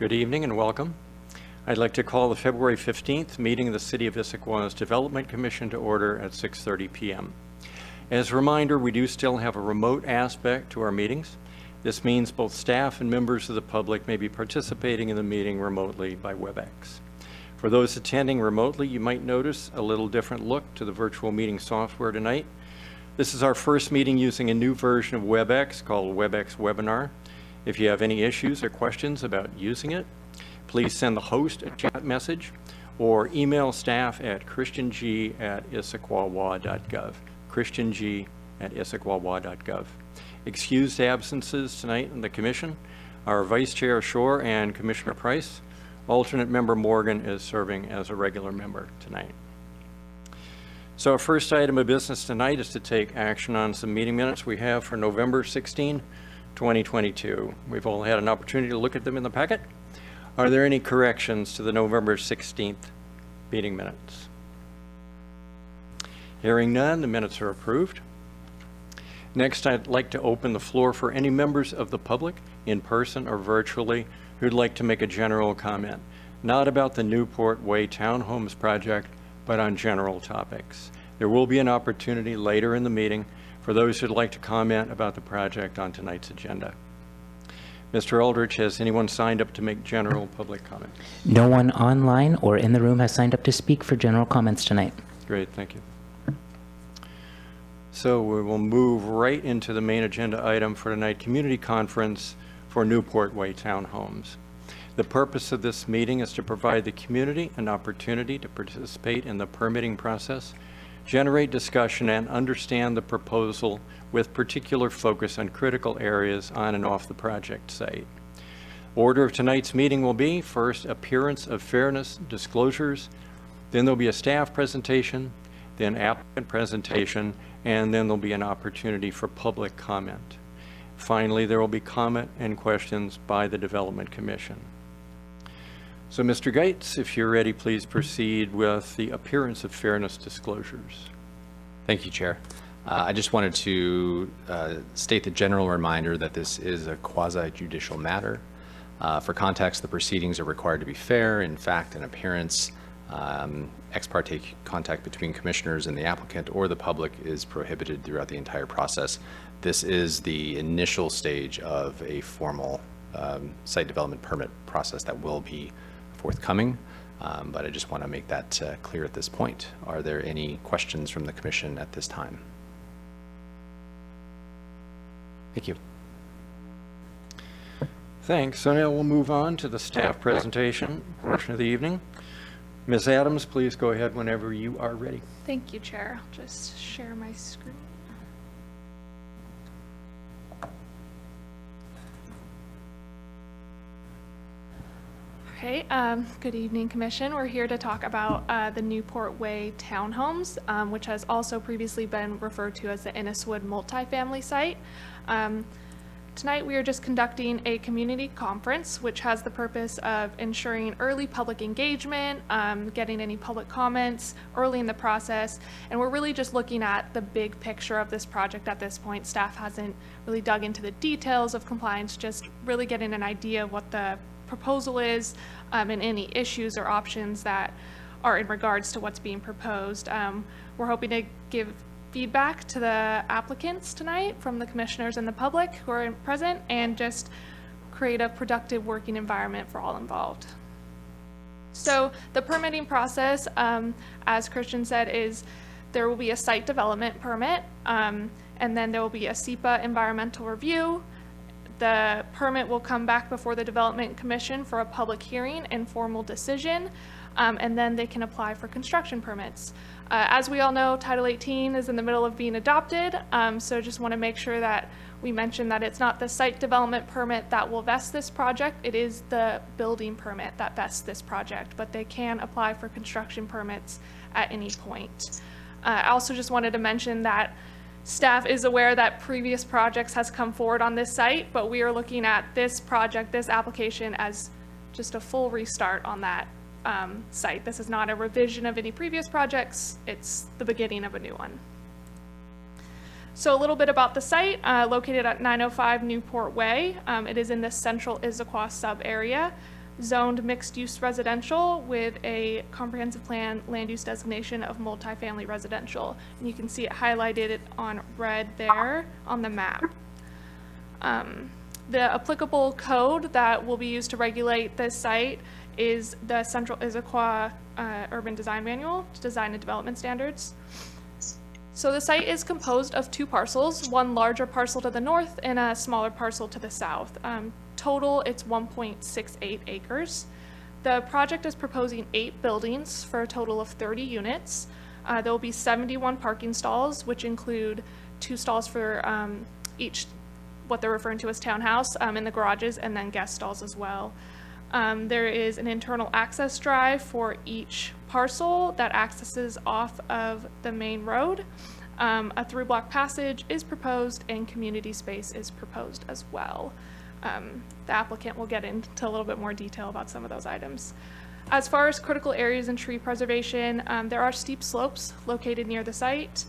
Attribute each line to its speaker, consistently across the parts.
Speaker 1: Good evening and welcome. I'd like to call the February 15th meeting of the City of Issaquah's Development Commission to order at 6:30 p.m. As a reminder, we do still have a remote aspect to our meetings. This means both staff and members of the public may be participating in the meeting remotely by WebEx. For those attending remotely, you might notice a little different look to the virtual meeting software tonight. This is our first meeting using a new version of WebEx called WebEx Webinar. If you have any issues or questions about using it, please send the host a chat message or email staff at christiang@issaquahwa.gov. christiang@issaquahwa.gov. Excused absences tonight in the commission are Vice Chair Shore and Commissioner Price. Alternate member Morgan is serving as a regular member tonight. So our first item of business tonight is to take action on some meeting minutes we have for November 16, 2022. We've all had an opportunity to look at them in the packet. Are there any corrections to the November 16th meeting minutes? Hearing none, the minutes are approved. Next, I'd like to open the floor for any members of the public, in person or virtually, who'd like to make a general comment, not about the Newport Way Townhomes project, but on general topics. There will be an opportunity later in the meeting for those who'd like to comment about the project on tonight's agenda. Mr. Aldrich, has anyone signed up to make general public comment?
Speaker 2: No one online or in the room has signed up to speak for general comments tonight.
Speaker 1: Great, thank you. So we will move right into the main agenda item for tonight, community conference for Newport Way Townhomes. The purpose of this meeting is to provide the community an opportunity to participate in the permitting process, generate discussion, and understand the proposal with particular focus on critical areas on and off the project site. Order of tonight's meeting will be, first, appearance of fairness disclosures, then there'll be a staff presentation, then applicant presentation, and then there'll be an opportunity for public comment. Finally, there will be comment and questions by the Development Commission. So, Mr. Geitz, if you're ready, please proceed with the appearance of fairness disclosures.
Speaker 3: Thank you, Chair. I just wanted to state the general reminder that this is a quasi-judicial matter. For context, the proceedings are required to be fair. In fact, an appearance, ex parte contact between commissioners and the applicant or the public is prohibited throughout the entire process. This is the initial stage of a formal site development permit process that will be forthcoming, but I just want to make that clear at this point. Are there any questions from the Commission at this time? Thank you.
Speaker 1: Thanks. So now we'll move on to the staff presentation portion of the evening. Ms. Adams, please go ahead whenever you are ready.
Speaker 4: Thank you, Chair. I'll just share my screen. Okay, good evening, Commission. We're here to talk about the Newport Way Townhomes, which has also previously been referred to as the Inneswood multifamily site. Tonight we are just conducting a community conference, which has the purpose of ensuring early public engagement, getting any public comments early in the process, and we're really just looking at the big picture of this project at this point. Staff hasn't really dug into the details of compliance, just really getting an idea of what the proposal is and any issues or options that are in regards to what's being proposed. We're hoping to give feedback to the applicants tonight from the commissioners and the public who are present, and just create a productive working environment for all involved. So the permitting process, as Christian said, is there will be a site development permit, and then there will be a SEPA environmental review. The permit will come back before the Development Commission for a public hearing and formal decision, and then they can apply for construction permits. As we all know, Title 18 is in the middle of being adopted, so just want to make sure that we mention that it's not the site development permit that will vest this project, it is the building permit that vests this project, but they can apply for construction permits at any point. I also just wanted to mention that staff is aware that previous projects has come forward on this site, but we are looking at this project, this application, as just a full restart on that site. This is not a revision of any previous projects, it's the beginning of a new one. So a little bit about the site, located at 905 Newport Way. It is in the central Issaquah sub area. zoned mixed-use residential with a comprehensive plan land use designation of multifamily residential. And you can see it highlighted on red there on the map. The applicable code that will be used to regulate this site is the Central Issaquah Urban Design Manual, Design and Development Standards. So the site is composed of 2 parcels, one larger parcel to the north and a smaller parcel to the south. Total, it's 1.68 acres. The project is proposing 8 buildings for a total of 30 units. There will be 71 parking stalls, which include 2 stalls for each, what they're referring to as townhouse, in the garages, and then guest stalls as well. There is an internal access drive for each parcel that accesses off of the main road. A 3-block passage is proposed and community space is proposed as well. The applicant will get into a little bit more detail about some of those items. As far as critical areas and tree preservation, there are steep slopes located near the site.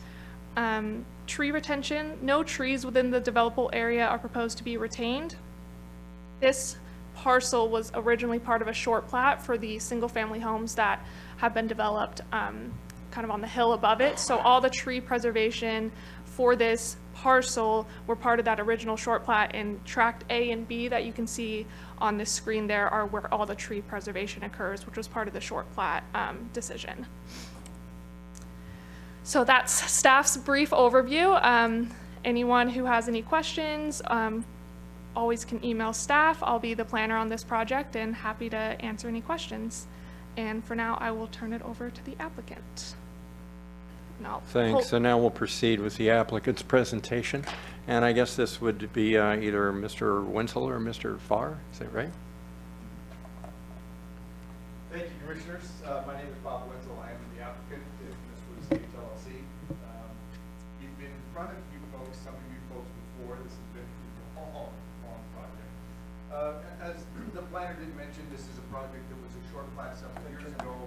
Speaker 4: Tree retention, no trees within the developable area are proposed to be retained. This parcel was originally part of a short plat for the single-family homes that have been developed kind of on the hill above it. So all the tree preservation for this parcel were part of that original short plat, and tract A and B that you can see on this screen there are where all the tree preservation occurs, which was part of the short plat decision. So that's staff's brief overview. Anyone who has any questions, always can email staff. I'll be the planner on this project and happy to answer any questions. And for now, I will turn it over to the applicant.
Speaker 1: Thanks. So now we'll proceed with the applicant's presentation. And I guess this would be either Mr. Wenzel or Mr. Farr. Is that right?
Speaker 5: Thank you, Commissioners. My name is Bob Wenzel. I am the applicant at Inneswood Estates LLC. We've been in front of you folks, some of you folks before. This has been a long project. As the planner did mention, this is a project that was a short plat several years ago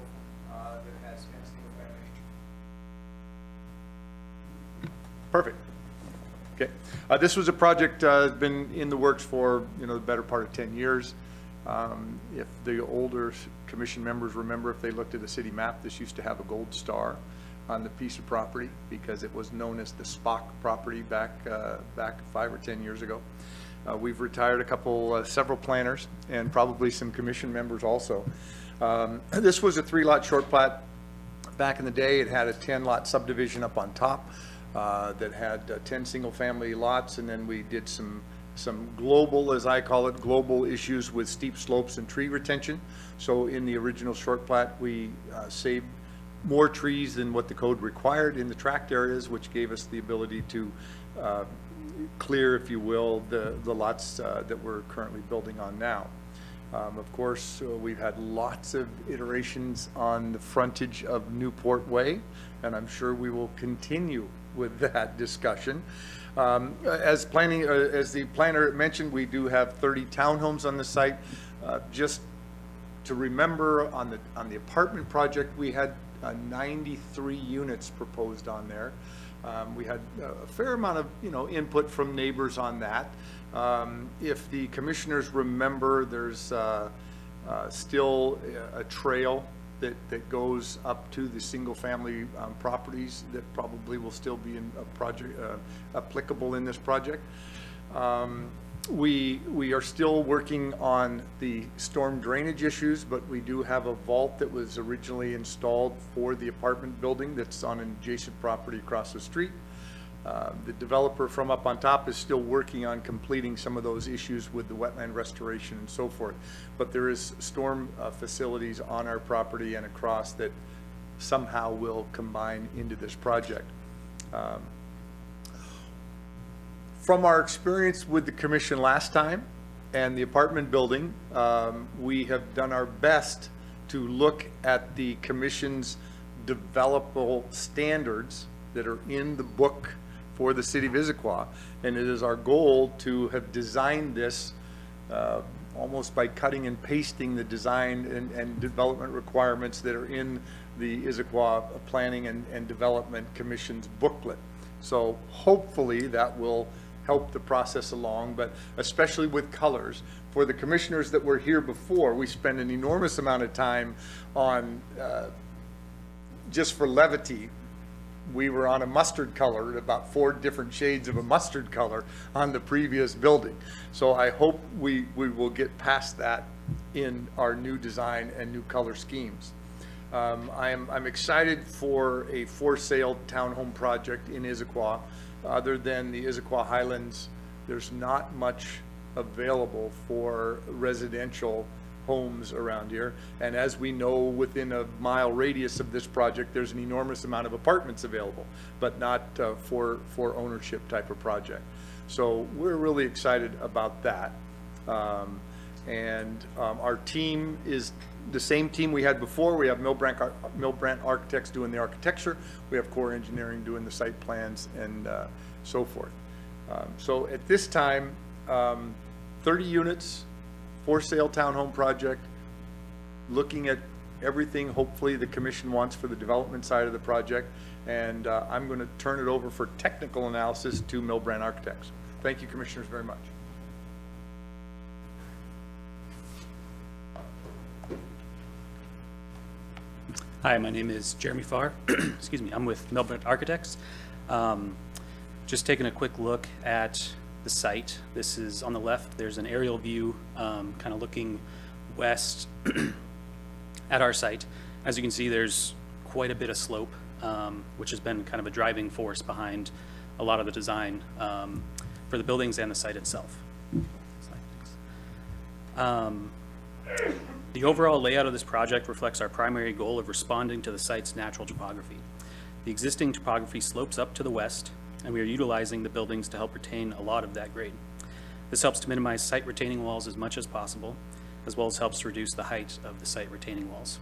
Speaker 5: that has 10 single family. Perfect. Okay. This was a project been in the works for the better part of 10 years. If the older commission members remember, if they looked at the city map, this used to have a gold star on the piece of property because it was known as the Spock property back 5 or 10 years ago. We've retired several planners and probably some commission members also. This was a 3-lot short plat. Back in the day, it had a 10-lot subdivision up on top that had 10 single-family lots, and then we did some global, as I call it, global issues with steep slopes and tree retention. So in the original short plat, we saved more trees than what the code required in the tract areas, which gave us the ability to clear, if you will, the lots that we're currently building on now. Of course, we've had lots of iterations on the frontage of Newport and I'm sure we will continue with that discussion. As the planner mentioned, we do have 30 townhomes on the site. Just to remember, on the apartment project, we had 93 units proposed on there. We had a fair amount of input from neighbors on that. If the commissioners remember, there's still a trail that goes up to the single-family properties that probably will still be in a project applicable in this project. We are still working on the storm drainage issues, but we do have a vault that was originally installed for the apartment building that's on an adjacent property across the street. The developer from up on top is still working on completing some of those issues with the wetland restoration and so forth. But there is storm facilities on our property and across that somehow will combine into this project. From our experience with the commission last time and the apartment building, we have done our best to look at the commission's developable standards that are in the book for the city of Issaquah, and it is our goal to have designed this almost by cutting and pasting the design and development requirements that are in the Issaquah Planning and Development Commission's booklet. So hopefully that will help the process along, but especially with colors. For the commissioners that were here before, we spent an enormous amount of time on, just for levity, we were on a mustard color, about 4 different shades of a mustard color on the previous building. So I hope we will get past that in our new design and new color schemes. I'm excited for a for-sale townhome project in Issaquah. Other than the Issaquah Highlands, there's not much available for residential homes around here. And as we know, within a mile radius of this project, there's an enormous amount of apartments available, but not for ownership type of project. So we're really excited about that. Our team is the same team we had before. We have Milbrandt Architects doing the architecture. We have Core Engineering doing the site plans and so forth. So at this time, 30 units, for-sale townhome project, looking at everything hopefully the commission wants for the development side of the project. And I'm going to turn it over for technical analysis to Milbrandt Architects. Thank you, commissioners, very much.
Speaker 6: Hi, my name is Jeremy Farr. Excuse me, I'm with Newport Architects. Just taking a quick look at the site. This is on the left. There's an aerial view kind of looking west at our site. As you can see, there's quite a bit of slope, which has been kind of a driving force behind a lot of the design for the buildings and the site itself. The overall layout of this project reflects our primary goal of responding to the site's natural topography. The existing topography slopes up to the west, and we are utilizing the buildings to help retain a lot of that grade. This helps to minimize site retaining walls as much as possible, as well as helps reduce the height of the site retaining walls.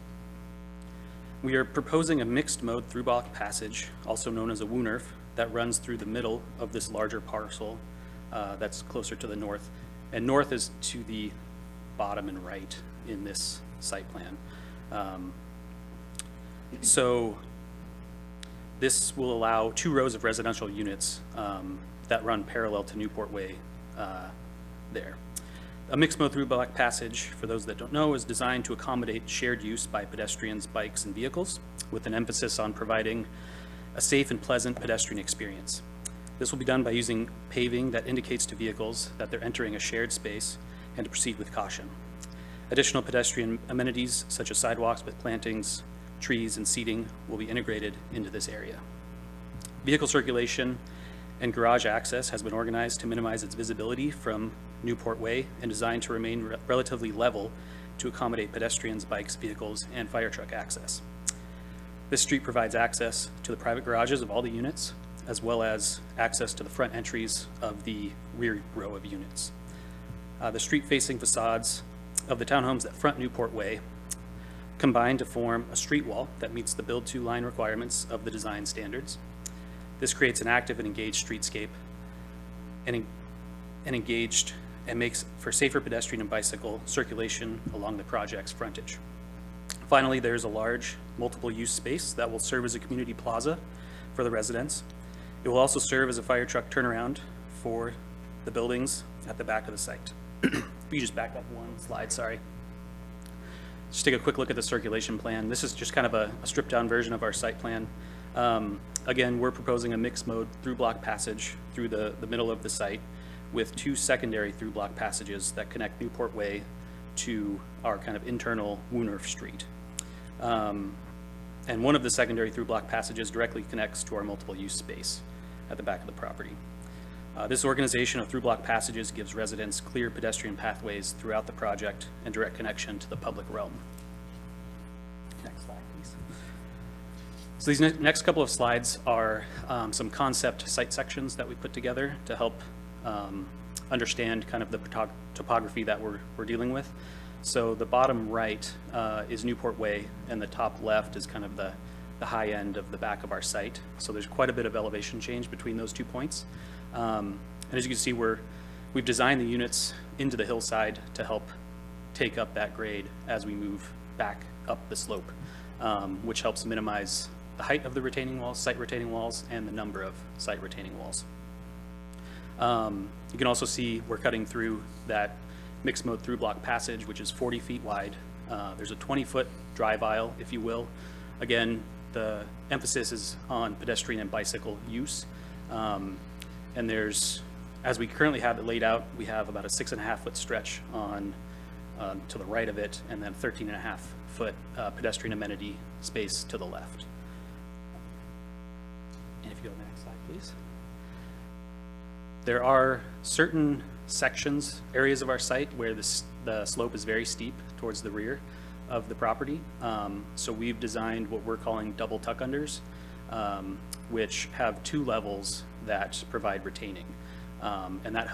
Speaker 6: We are proposing a mixed mode through block passage, also known as a WUNRF, that runs through the middle of this larger parcel that's closer to the north. And north is to the bottom and right in this site plan. So this will allow 2 rows of residential units that run parallel to Newport Way there. A mixed mode through block passage, for those that don't know, is designed to accommodate shared use by pedestrians, bikes, and vehicles, with an emphasis on providing a safe and pleasant pedestrian experience. This will be done by using paving that indicates to vehicles that they're entering a shared space and to proceed with caution. Additional pedestrian amenities such as sidewalks with plantings, trees, and seating will be integrated into this area. Vehicle circulation and garage access has been organized to minimize its visibility from Newport Way and designed to remain relatively level to accommodate pedestrians, bikes, vehicles, and fire truck access. This street provides access to the private garages of all the units, as well as access to the front entries of the rear row of units. The street-facing facades of the townhomes that front Newport Way combine to form a street wall that meets the build-to line requirements of the design standards. This creates an active and engaged streetscape and makes for safer pedestrian and bicycle circulation along the project's frontage. Finally, there's a large multiple-use space that will serve as a community plaza for the residents. It will also serve as a fire truck turnaround for the buildings at the back of the site. If you just back up 1 slide, sorry. Just take a quick look at the circulation plan. This is just kind of a stripped down version of our site plan. Again, we're proposing a mixed mode through block passage through the middle of the site with 2 secondary through block passages that connect Newport Way to our kind of internal WUNRF street. And one of the secondary through block passages directly connects to our multiple use space at the back of the property. This organization of through block passages gives residents clear pedestrian pathways throughout the project and direct connection to the public realm. Next slide, please. So these next couple of slides are some concept site sections that we put together to help understand kind of the topography that we're dealing with. So the bottom right is Newport Way, and the top left is kind of the high end of the back of our site. So there's quite a bit of elevation change between those 2 points. And as you can see, we've designed the units into the hillside to help take up that grade as we move back up the slope, which helps minimize the height of the retaining walls, site retaining walls, and the number of site retaining walls. You can also see we're cutting through that mixed mode through block passage, which is 40 feet wide. There's a 20-foot drive aisle, if you will. Again, the emphasis is on pedestrian and bicycle use. And there's, as we currently have it laid out, we have about a 6.5-foot stretch on to the right of it, and then 13.5-foot pedestrian amenity space to the left. And if you go to the next slide, please. There are certain sections, areas of our site where the slope is very steep towards the rear of the property. So we've designed what we're calling double tuck unders, which have 2 levels that provide retaining. And that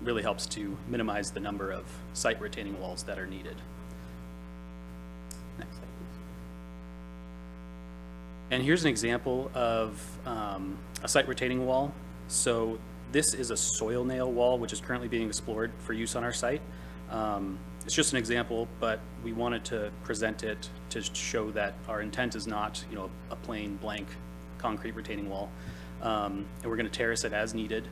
Speaker 6: really helps to minimize the number of site retaining walls that are needed. Next slide, please. And here's an example of a site retaining wall. So this is a soil nail wall, which is currently being explored for use on our site. It's just an example, but we wanted to present it to show that our intent is not, a plain blank concrete retaining wall. And we're going to terrace it as needed,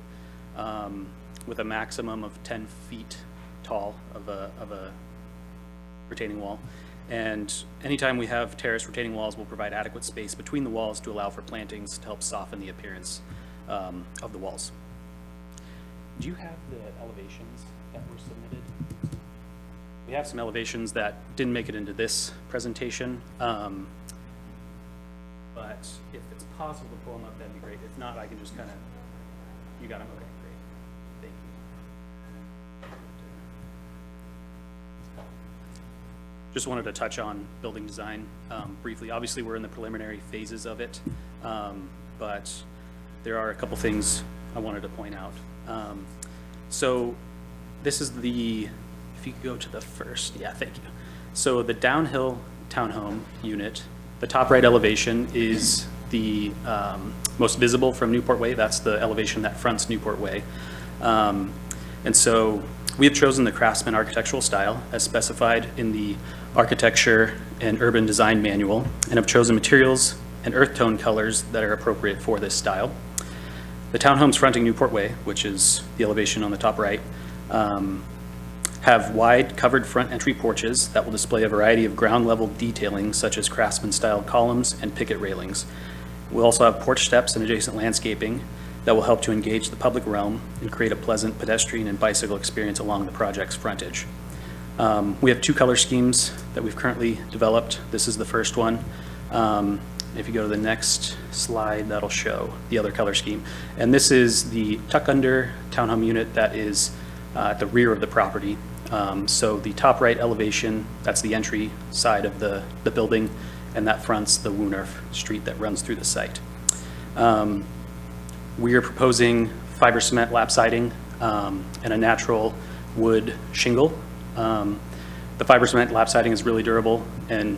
Speaker 6: with a maximum of 10 feet tall of a retaining wall. And anytime we have terrace retaining walls, we'll provide adequate space between the walls to allow for plantings to help soften the appearance of the walls. Do you have the elevations that were submitted? We have some elevations that didn't make it into this presentation, but if it's possible to pull them up, that'd be great. If not, I can just kind of, you got them? Okay, great. Thank you. Just wanted to touch on building design briefly. Obviously, we're in the preliminary phases of it, but there are a couple things I wanted to point out. So this is if you could go to the first, yeah, thank you. So the downhill townhome unit, the top right elevation is the most visible from Newport Way. That's the elevation that fronts Newport Way. And so we have chosen the Craftsman architectural style as specified in the Architecture and Urban Design Manual, and have chosen materials and earth tone colors that are appropriate for this style. The townhomes fronting Newport Way, which is the elevation on the top right, have wide covered front entry porches that will display a variety of ground level detailing such as Craftsman style columns and picket railings. We'll also have porch steps and adjacent landscaping that will help to engage the public realm and create a pleasant pedestrian and bicycle experience along the project's frontage. We have 2 color schemes that we've currently developed. This is the first one. If you go to the next slide, that'll show the other color scheme. And this is the tuck under townhome unit that is at the rear of the property. So the top right elevation, that's the entry side of the building, and that fronts the Wooner Street that runs through the site. We are proposing fiber cement lap siding and a natural wood shingle. The fiber cement lap siding is really durable and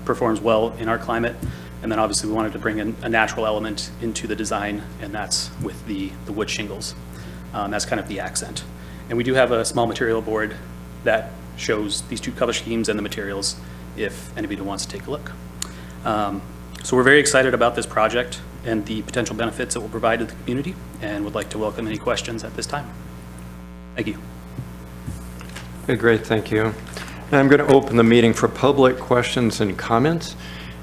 Speaker 6: performs well in our climate. And then obviously we wanted to bring in a natural element into the design, and that's with the wood shingles. That's kind of the accent. And we do have a small material board that shows these 2 color schemes and the materials if anybody wants to take a look. So we're very excited about this project and the potential benefits it will provide to the community, and would like to welcome any questions at this time. Thank you.
Speaker 1: Okay, great, thank you. And I'm going to open the meeting for public questions and comments.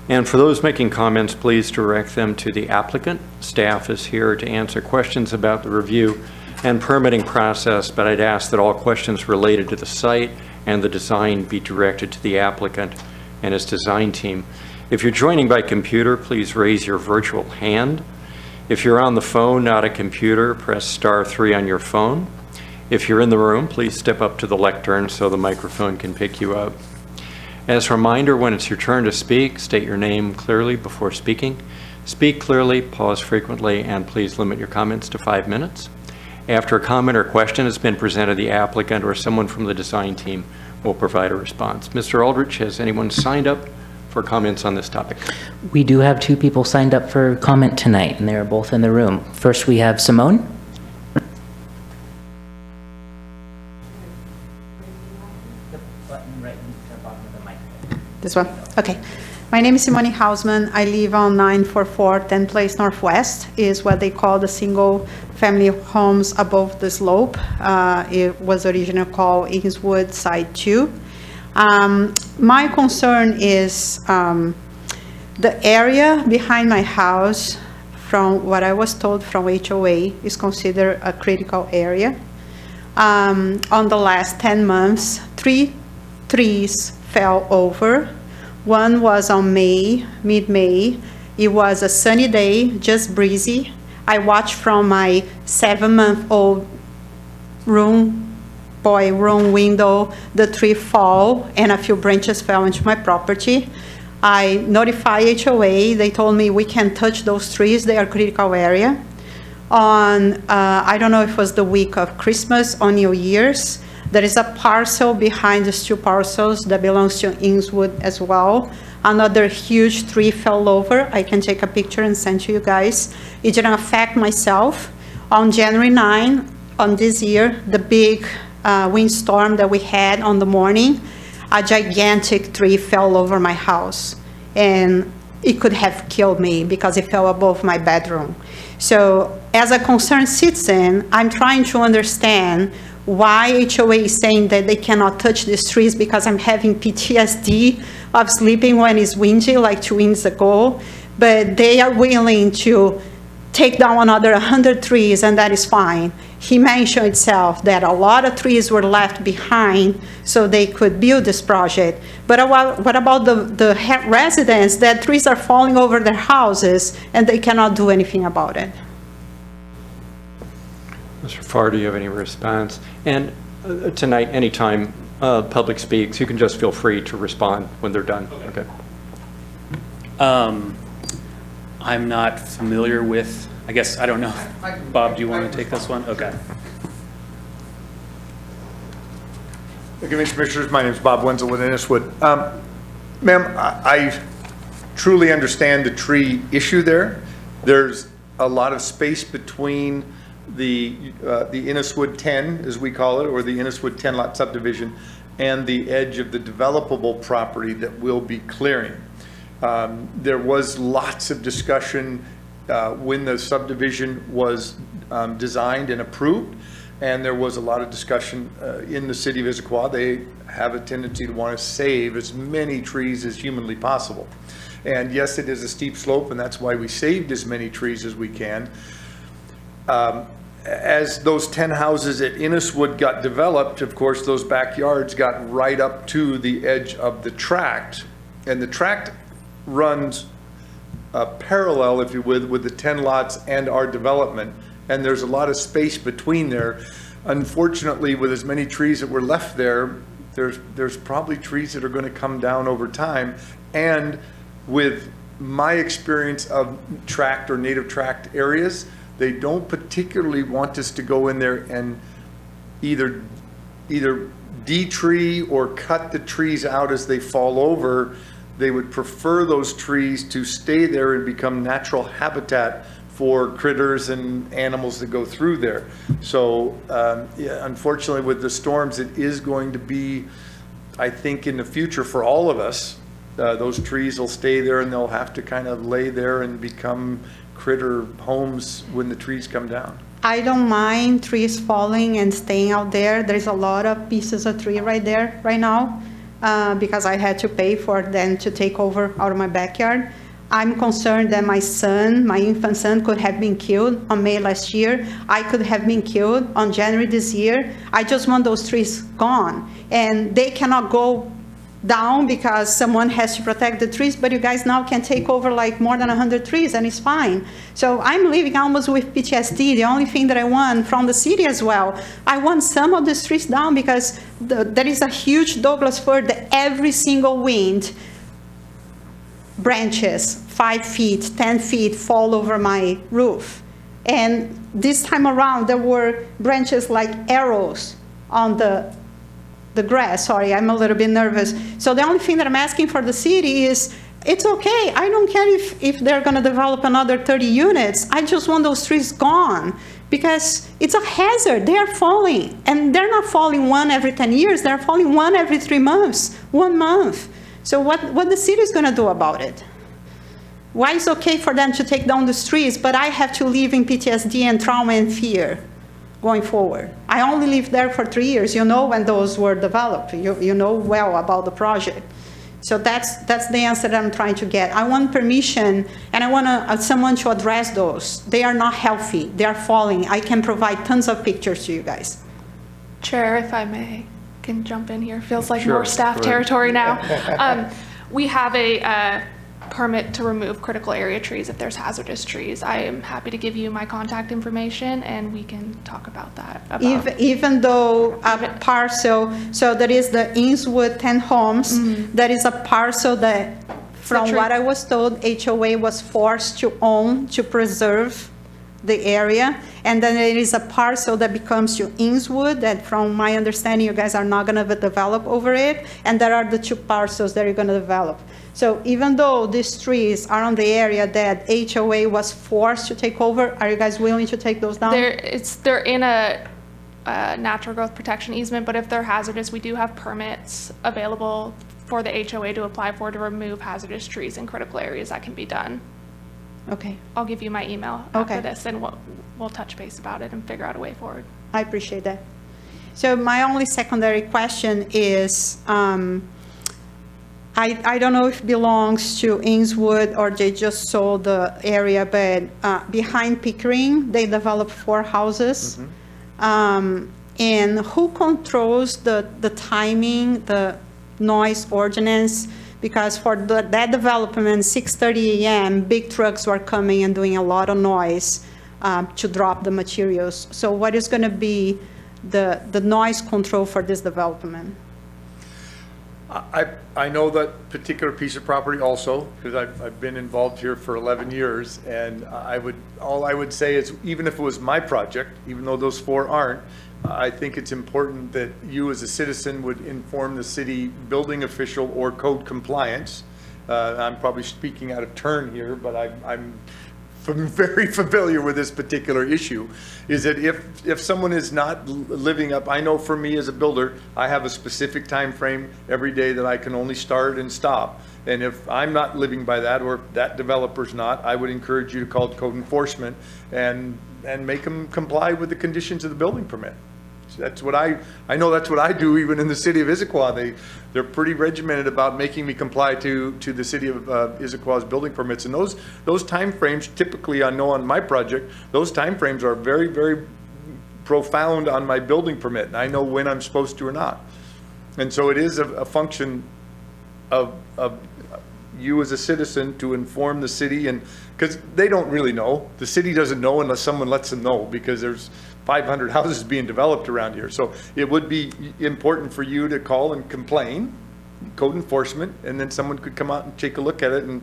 Speaker 1: And for those making comments, please direct them to the applicant. Staff is here to answer questions about the review and permitting process, but I'd ask that all questions related to the site and the design be directed to the applicant and his design team. If you're joining by computer, please raise your virtual hand. If you're on the phone, not a computer, press *3 on your phone. If you're in the room, please step up to the lectern so the microphone can pick you up. As a reminder, when it's your turn to speak, state your name clearly before speaking. Speak clearly, pause frequently, and please limit your comments to 5 minutes. After a comment or question has been presented, the applicant or someone from the design team will provide a response. Mr. Aldrich, has anyone signed up for comments on this topic?
Speaker 2: We do have 2 people signed up for comment tonight, and they are both in the room. First, we have Simone.
Speaker 7: This one? Okay. My name is Simone Hausman. I live on 944 10 Place Northwest, is what they call the single-family homes above the slope. It was originally called Inneswood Side 2. My concern is the area behind my house, from what I was told from HOA, is considered a critical area. On the last 10 months, 3 trees fell over. One was on mid-May. It was a sunny day, just breezy. I watched from my 7-month-old room window the tree fall, and a few branches fell into my property. I notified HOA. They told me we can't touch those trees. They are critical area. On, I don't know if it was the week of Christmas or New Year's, there is a parcel behind these 2 parcels that belongs to Inneswood as well. Another huge tree fell over. I can take a picture and send to you guys. It didn't affect myself. On January 9 on this year, the big windstorm that we had on the morning, a gigantic tree fell over my house. And it could have killed me because it fell above my bedroom. So as a concerned citizen, I'm trying to understand why HOA is saying that they cannot touch these trees, because I'm having PTSD of sleeping when it's windy, like 2 winds ago, but they are willing to take down another 100 trees, and that is fine. He mentioned itself that a lot of trees were left behind so they could build this project. But what about the residents that trees are falling over their houses and they cannot do anything about it?
Speaker 1: Mr. Farr, do you have any response? And tonight, anytime public speaks, you can just feel free to respond when they're done. Okay.
Speaker 6: I'm not familiar with, I guess, I don't know. Bob, do you want to take this one? Okay.
Speaker 5: Commissioners, my name is Bob Wenzel with Inneswood. Ma'am, I truly understand the tree issue there. There's a lot of space between the Inneswood 10, as we call it, or the Inneswood 10 lot subdivision, and the edge of the developable property that we'll be clearing. There was lots of discussion when the subdivision was designed and approved, and there was a lot of discussion in the city of Issaquah. They have a tendency to want to save as many trees as humanly possible. And yes, it is a steep slope, and that's why we saved as many trees as we can. As those 10 houses at Inneswood got developed, of course, those backyards got right up to the edge of the tract, and the tract runs parallel, if you would, with the 10 lots and our development, and there's a lot of space between there. Unfortunately, with as many trees that were left there, there's probably trees that are going to come down over time. And with my experience of tract or native tract areas, they don't particularly want us to go in there and either de-tree or cut the trees out as they fall over. They would prefer those trees to stay there and become natural habitat for critters and animals that go through there. So yeah, unfortunately with the storms, it is going to be, I think, in the future for all of us, those trees will stay there and they'll have to kind of lay there and become critter homes when the trees come down.
Speaker 7: I don't mind trees falling and staying out there. There's a lot of pieces of tree right there right now because I had to pay for them to take over out of my backyard. I'm concerned that my son, my infant son, could have been killed on May last year. I could have been killed on January this year. I just want those trees gone. And they cannot go down because someone has to protect the trees, but you guys now can take over like more than 100 trees and it's fine. So I'm living almost with PTSD. The only thing that I want from the city as well, I want some of these trees down because there is a huge Douglas fir that every single wind, branches 5 feet, 10 feet fall over my roof. And this time around, there were branches like arrows on the grass. Sorry, I'm a little bit nervous. So the only thing that I'm asking for the city is, it's okay. I don't care if they're going to develop another 30 units. I just want those trees gone because it's a hazard. They are falling, and they're not falling one every 10 years. They're falling one every 3 months, 1 month. So what the city is going to do about it? Why is it okay for them to take down the streets, but I have to live in PTSD and trauma and fear going forward? I only lived there for 3 years. You know when those were developed. You know well about the project. So that's the answer that I'm trying to get. I want permission, and I want someone to address those. They are not healthy. They are falling. I can provide tons of pictures to you guys.
Speaker 4: Chair, if I may, can jump in here. Feels like
Speaker 1: Sure,
Speaker 4: more staff
Speaker 1: go ahead.
Speaker 4: territory now. We have a permit to remove critical area trees if there's hazardous trees. I am happy to give you my contact information and we can talk about that.
Speaker 7: Even though a parcel, so there is the Inneswood 10 homes, that is a parcel that, from
Speaker 4: tree-
Speaker 7: what I was told, HOA was forced to own to preserve the area. And then there is a parcel that becomes to Inneswood that, from my understanding, you guys are not going to develop over it. And there are the 2 parcels that you're going to develop. So even though these trees are on the area that HOA was forced to take over, are you guys willing to take those down?
Speaker 4: They're in a natural growth protection easement, but if they're hazardous, we do have permits available for the HOA to apply for to remove hazardous trees in critical areas. That can be done.
Speaker 7: Okay,
Speaker 4: I'll give you my email
Speaker 7: Okay.
Speaker 4: after this and we'll touch base about it and figure out a way forward.
Speaker 7: I appreciate that. So my only secondary question is, I don't know if it belongs to Inneswood or they just sold the area, but behind Pickering, they developed 4 houses. And who controls the timing, the noise ordinance? Because for that development, 6:30 a.m., big trucks were coming and doing a lot of noise to drop the materials. So what is going to be the noise control for this development?
Speaker 5: I know that particular piece of property also, because I've been involved here for 11 years, and all I would say is, even if it was my project, even though those 4 aren't, I think it's important that you as a citizen would inform the city building official or code compliance. I'm probably speaking out of turn here, but I'm very familiar with this particular issue, is that if someone is not living up, I know for me as a builder, I have a specific time frame every day that I can only start and stop. And if I'm not living by that, or if that developer's not, I would encourage you to call code enforcement and make them comply with the conditions of the building permit. So that's what I know that's what I do even in the city of Issaquah. They're pretty regimented about making me comply to the city of Issaquah's building permits. And those timeframes, typically I know on my project, those timeframes are very, very profound on my building permit. And I know when I'm supposed to or not. And so it is a function of you as a citizen to inform the city, and because they don't really know. The city doesn't know unless someone lets them know, because there's 500 houses being developed around here. So it would be important for you to call and complain, code enforcement, and then someone could come out and take a look at it and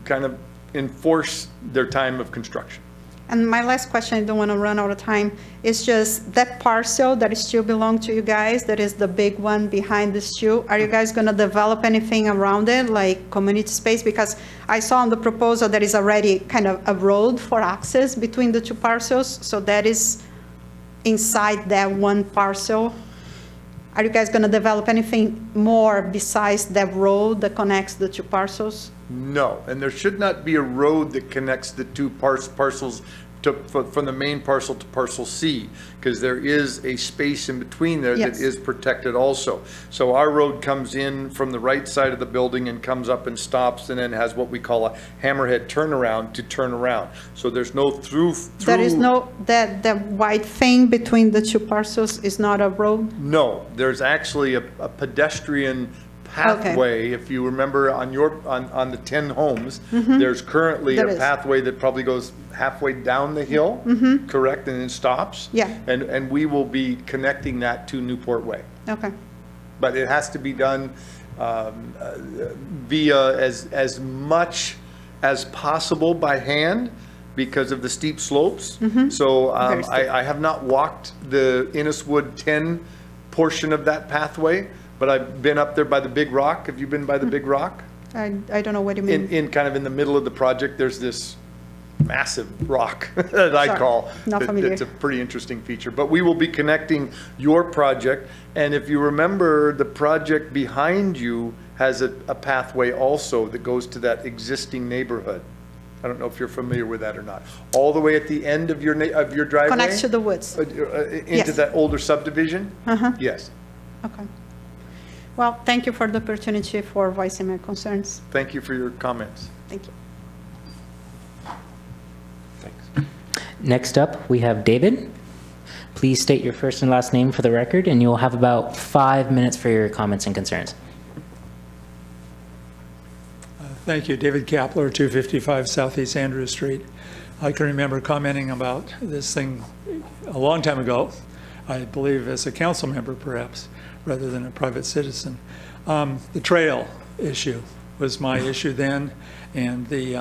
Speaker 5: kind of enforce their time of construction.
Speaker 7: And my last question, I don't want to run out of time, is just that parcel that still belongs to you guys, that is the big one behind this 2, are you guys going to develop anything around it, like community space? Because I saw on the proposal there is already kind of a road for access between the 2 parcels, so that is inside that one parcel. Are you guys going to develop anything more besides that road that connects the 2 parcels?
Speaker 5: No, and there should not be a road that connects the 2 parcels from the main parcel to parcel C, because there is a space in between there that
Speaker 7: Yes.
Speaker 5: is protected also. So our road comes in from the right side of the building and comes up and stops, and then has what we call a hammerhead turnaround to turn around. So there's no through.
Speaker 7: There is no, that white thing between the 2 parcels is not a road?
Speaker 5: No, there's actually a pedestrian pathway. If you remember on the 10 homes, there's currently
Speaker 7: There
Speaker 5: a
Speaker 7: is.
Speaker 5: pathway that probably goes halfway down the hill, correct, and then stops.
Speaker 7: Yeah.
Speaker 5: And we will be connecting that to Newport Way.
Speaker 7: Okay.
Speaker 5: But it has to be done via as much as possible by hand because of the steep slopes. So
Speaker 7: Very steep.
Speaker 5: I have not walked the Inneswood 10 portion of that pathway, but I've been up there by the Big Rock. Have you been by the Big Rock?
Speaker 7: I don't know what you mean.
Speaker 5: In kind of in the middle of the project, there's this massive rock that I
Speaker 7: Sorry,
Speaker 5: call.
Speaker 7: not familiar.
Speaker 5: It's a pretty interesting feature. But we will be connecting your project. And if you remember, the project behind you has a pathway also that goes to that existing neighborhood. I don't know if you're familiar with that or not. All the way at the end of your driveway?
Speaker 7: Connects to the woods.
Speaker 5: Into
Speaker 7: Yes.
Speaker 5: that older subdivision?
Speaker 7: Uh-huh.
Speaker 5: Yes.
Speaker 7: Okay. Well, thank you for the opportunity for voicing my concerns.
Speaker 5: Thank you for your comments.
Speaker 7: Thank you.
Speaker 5: Thanks.
Speaker 2: Next up, we have David. Please state your first and last name for the record, and you'll have about 5 minutes for your comments and concerns.
Speaker 8: Thank you. David Kapler, 255 Southeast Andrews Street. I can remember commenting about this thing a long time ago, I believe as a council member perhaps, rather than a private citizen. The trail issue was my issue then, and the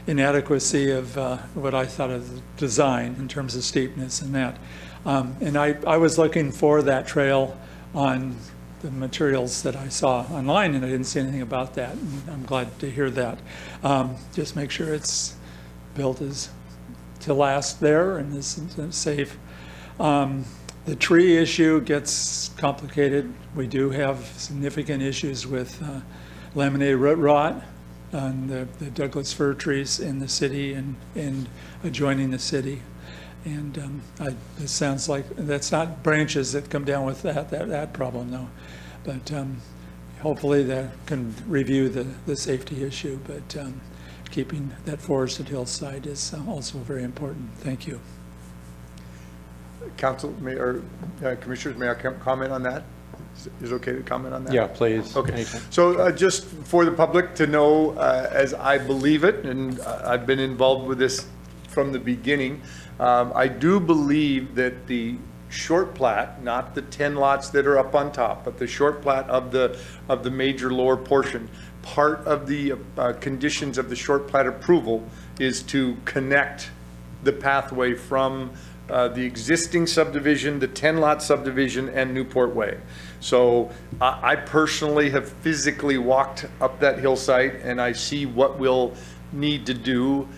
Speaker 8: inadequacy of what I thought of the design in terms of steepness and that. And I was looking for that trail on the materials that I saw online, and I didn't see anything about that. And I'm glad to hear that. Just make sure it's built to last there and is safe. The tree issue gets complicated. We do have significant issues with laminated root rot on the Douglas fir trees in the city and adjoining the city. And it sounds like that's not branches that come down with that problem though. But hopefully that can review the safety issue. But keeping that forested hillside is also very important. Thank you.
Speaker 5: Council, or commissioners, may I comment on that? Is it okay to comment on that?
Speaker 1: Yeah, please.
Speaker 5: Okay.
Speaker 1: Anytime.
Speaker 5: So just for the public to know, as I believe it, and I've been involved with this from the beginning, I do believe that the short plat, not the 10 lots that are up on top, but the short plat of the major lower portion, part of the conditions of the short plat approval is to connect the pathway from the existing subdivision, the 10-lot subdivision, and Newport Way. So I personally have physically walked up that hillside, and I see what we'll need to do.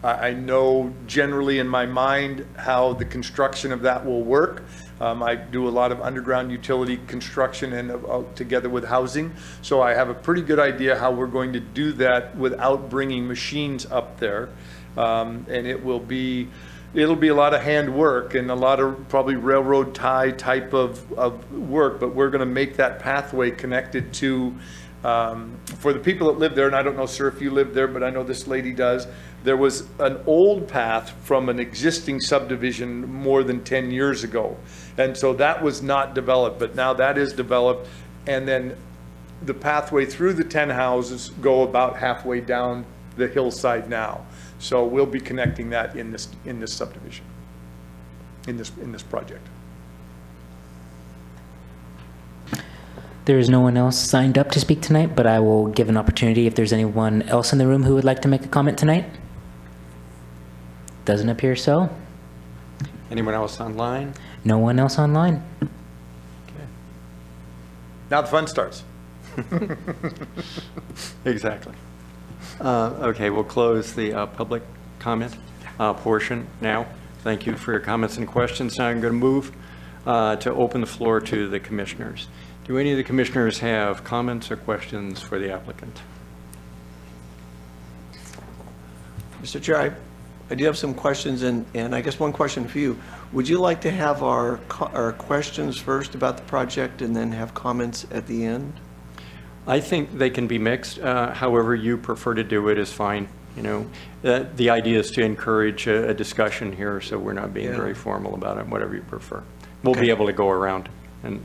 Speaker 5: I know generally in my mind how the construction of that will work. I do a lot of underground utility construction and together with housing. So I have a pretty good idea how we're going to do that without bringing machines up there. And it'll be a lot of hand work and a lot of probably railroad tie type of work, but we're going to make that pathway connected to, for the people that live there, and I don't know, sir, if you live there, but I know this lady does, there was an old path from an existing subdivision more than 10 years ago. And so that was not developed, but now that is developed. And then the pathway through the 10 houses go about halfway down the hillside now. So we'll be connecting that in this subdivision, in this project.
Speaker 2: There is no one else signed up to speak tonight, but I will give an opportunity if there's anyone else in the room who would like to make a comment tonight. Doesn't appear so.
Speaker 1: Anyone else online?
Speaker 2: No one else online.
Speaker 5: Now the fun starts.
Speaker 1: Exactly. Okay, we'll close the public comment portion now. Thank you for your comments and questions. Now I'm going to move to open the floor to the commissioners. Do any of the commissioners have comments or questions for the applicant?
Speaker 9: Mr. Chair, I do have some questions, and I guess one question for you. Would you like to have our questions first about the project and then have comments at the end?
Speaker 1: I think they can be mixed. However you prefer to do it is fine. You know, the idea is to encourage a discussion here, so we're not being very formal about it, whatever you prefer. We'll be able to go around and...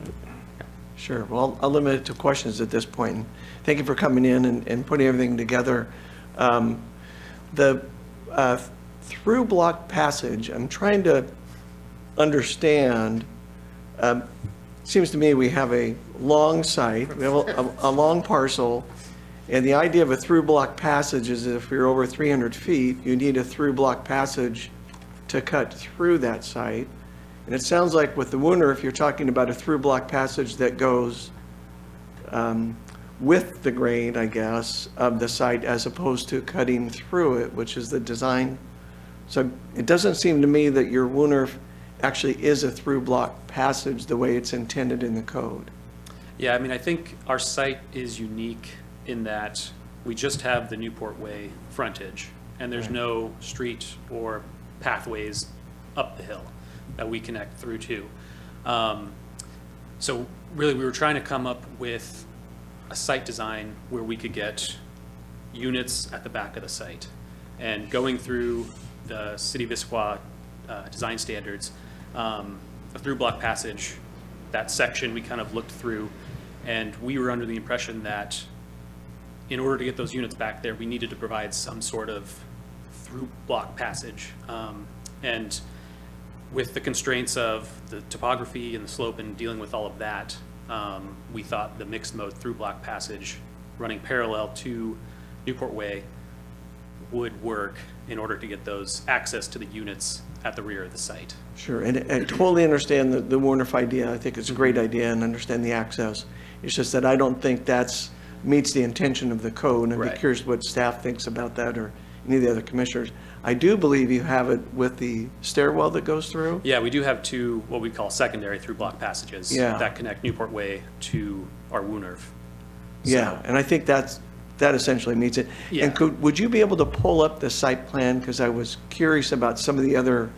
Speaker 9: Sure. Well, I'll limit it to questions at this point. And thank you for coming in and putting everything together. The through block passage, I'm trying to understand. Seems to me we have a long site, we have a long parcel, and the idea of a through block passage is if you're over 300 feet, you need a through block passage to cut through that site. And it sounds like with the Wooner, if you're talking about a through block passage that goes with the grade, I guess, of the site as opposed to cutting through it, which is the design. So it doesn't seem to me that your Wooner actually is a through block passage the way it's intended in the code.
Speaker 6: Yeah, I mean, I think our site is unique in that we just have the Newport Way frontage, and there's no street or pathways up the hill that we connect through to. So really, we were trying to come up with a site design where we could get units at the back of the site. And going through the City of Issaquah design standards, a through block passage, that section we kind of looked through, and we were under the impression that in order to get those units back there, we needed to provide some sort of through block passage. And with the constraints of the topography and the slope and dealing with all of that, we thought the mixed mode through block passage running parallel to Newport Way would work in order to get those access to the units at the rear of the site.
Speaker 9: Sure, and I totally understand the Warnerf idea. I think it's a great idea and understand the access. It's just that I don't think that's meets the intention of the code. And I'd
Speaker 6: Right.
Speaker 9: be curious what staff thinks about that, or any of the other commissioners. I do believe you have it with the stairwell that goes through.
Speaker 6: Yeah, we do have two, what we call secondary through block passages
Speaker 9: Yeah.
Speaker 6: that connect Newport Way to our Woonerf.
Speaker 9: Yeah, and I think that essentially meets it.
Speaker 6: Yeah.
Speaker 9: And would you be able to pull up the site plan? Because I was curious about some of the other,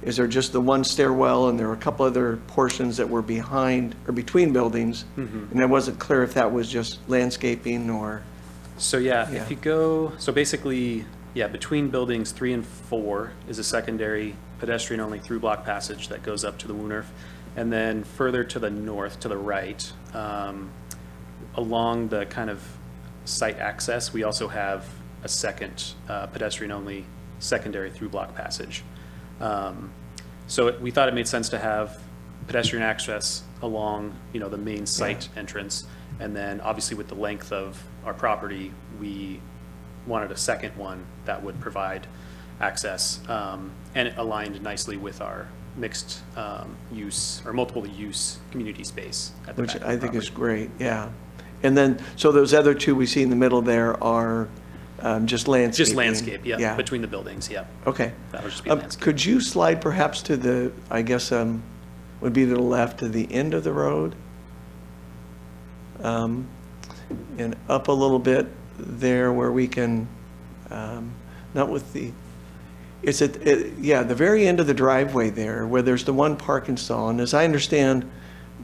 Speaker 9: is there just the one stairwell and there were a couple other portions that were behind or between buildings? And I wasn't clear if that was just landscaping or,
Speaker 6: So yeah,
Speaker 9: Yeah.
Speaker 6: if you go, so basically, yeah, between buildings 3 and 4 is a secondary pedestrian-only through block passage that goes up to the Woonerf. And then further to the north, to the right, along the kind of site access, we also have a second pedestrian-only secondary through block passage. So we thought it made sense to have pedestrian access along, you know, the main site entrance. And then obviously with the length of our property, we wanted a second one that would provide access. And it aligned nicely with our mixed use or multiple use community space at the
Speaker 9: which
Speaker 6: back of
Speaker 9: I
Speaker 6: the
Speaker 9: think is
Speaker 6: property.
Speaker 9: great, yeah. And then, so those other two we see in the middle there are just landscaping?
Speaker 6: Just landscape, yeah, between the buildings, yeah.
Speaker 9: Okay.
Speaker 6: That would just be landscape.
Speaker 9: Could you slide perhaps to the, I guess, would be to the left, to the end of the road? And up a little bit there where we can, not with the, it's at, yeah, the very end of the driveway there where there's the one parking stall. And as I understand,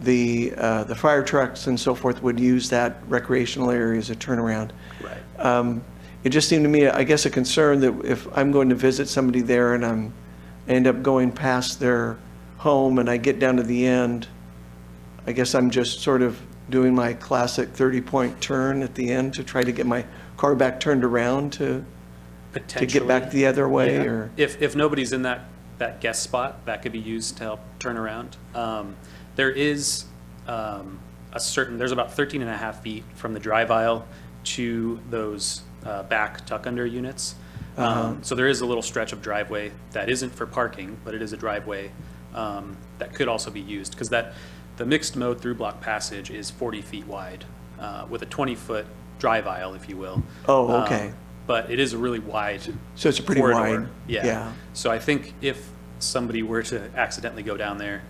Speaker 9: the fire trucks and so forth would use that recreational area as a turnaround.
Speaker 6: Right.
Speaker 9: It just seemed to me, I guess, a concern that if I'm going to visit somebody there and I end up going past their home and I get down to the end, I guess I'm just sort of doing my classic 30-point turn at the end to try to get my car back turned around to get back the other way,
Speaker 6: Yeah.
Speaker 9: or?
Speaker 6: If nobody's in that guest spot, that could be used to help turn around. There is there's about 13 and a half feet from the drive aisle to those back tuck under units. So there is a little stretch of driveway that isn't for parking, but it is a driveway that could also be used, because the mixed mode through block passage is 40 feet wide with a 20-foot drive aisle, if you will.
Speaker 9: Oh, okay.
Speaker 6: But it is a really wide
Speaker 9: So it's a pretty
Speaker 6: corridor.
Speaker 9: wide.
Speaker 6: Yeah. So I think if somebody were to accidentally go down there,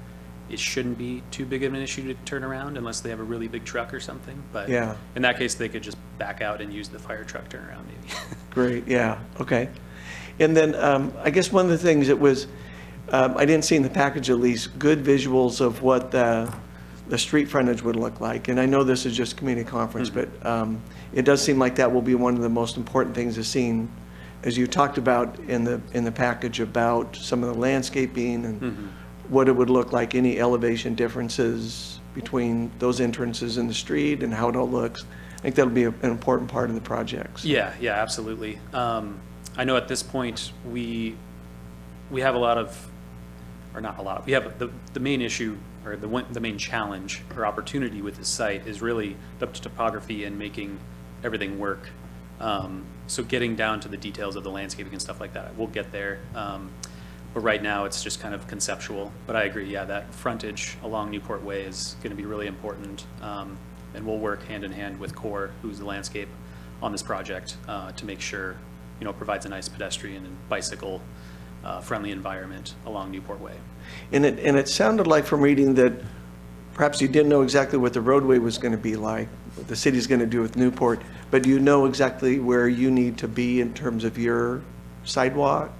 Speaker 6: it shouldn't be too big of an issue to turn around unless they have a really big truck or something. But
Speaker 9: Yeah.
Speaker 6: in that case, they could just back out and use the fire truck turnaround maybe.
Speaker 9: Great, yeah, okay. And then I guess one of the things that was, I didn't see in the package at least, good visuals of what the street frontage would look like. And I know this is just community conference, but it does seem like that will be one of the most important things to see, as you talked about in the package about some of the landscaping and what it would look like, any elevation differences between those entrances in the street and how it all looks. I think that'll be an important part of the project. So.
Speaker 6: Yeah, absolutely. I know at this point, we have a lot of, or not a lot, we have the main issue, or the main challenge or opportunity with this site is really the topography and making everything work. So getting down to the details of the landscaping and stuff like that, we'll get there. But right now, it's just kind of conceptual. But I agree, yeah, that frontage along Newport Way is going to be really important. And we'll work hand in hand with CORE, who's the landscape on this project, to make sure, you know, it provides a nice pedestrian and bicycle friendly environment along Newport Way.
Speaker 9: And it sounded like from reading that perhaps you didn't know exactly what the roadway was going to be like, what the city's going to do with Newport, but do you know exactly where you need to be in terms of your sidewalk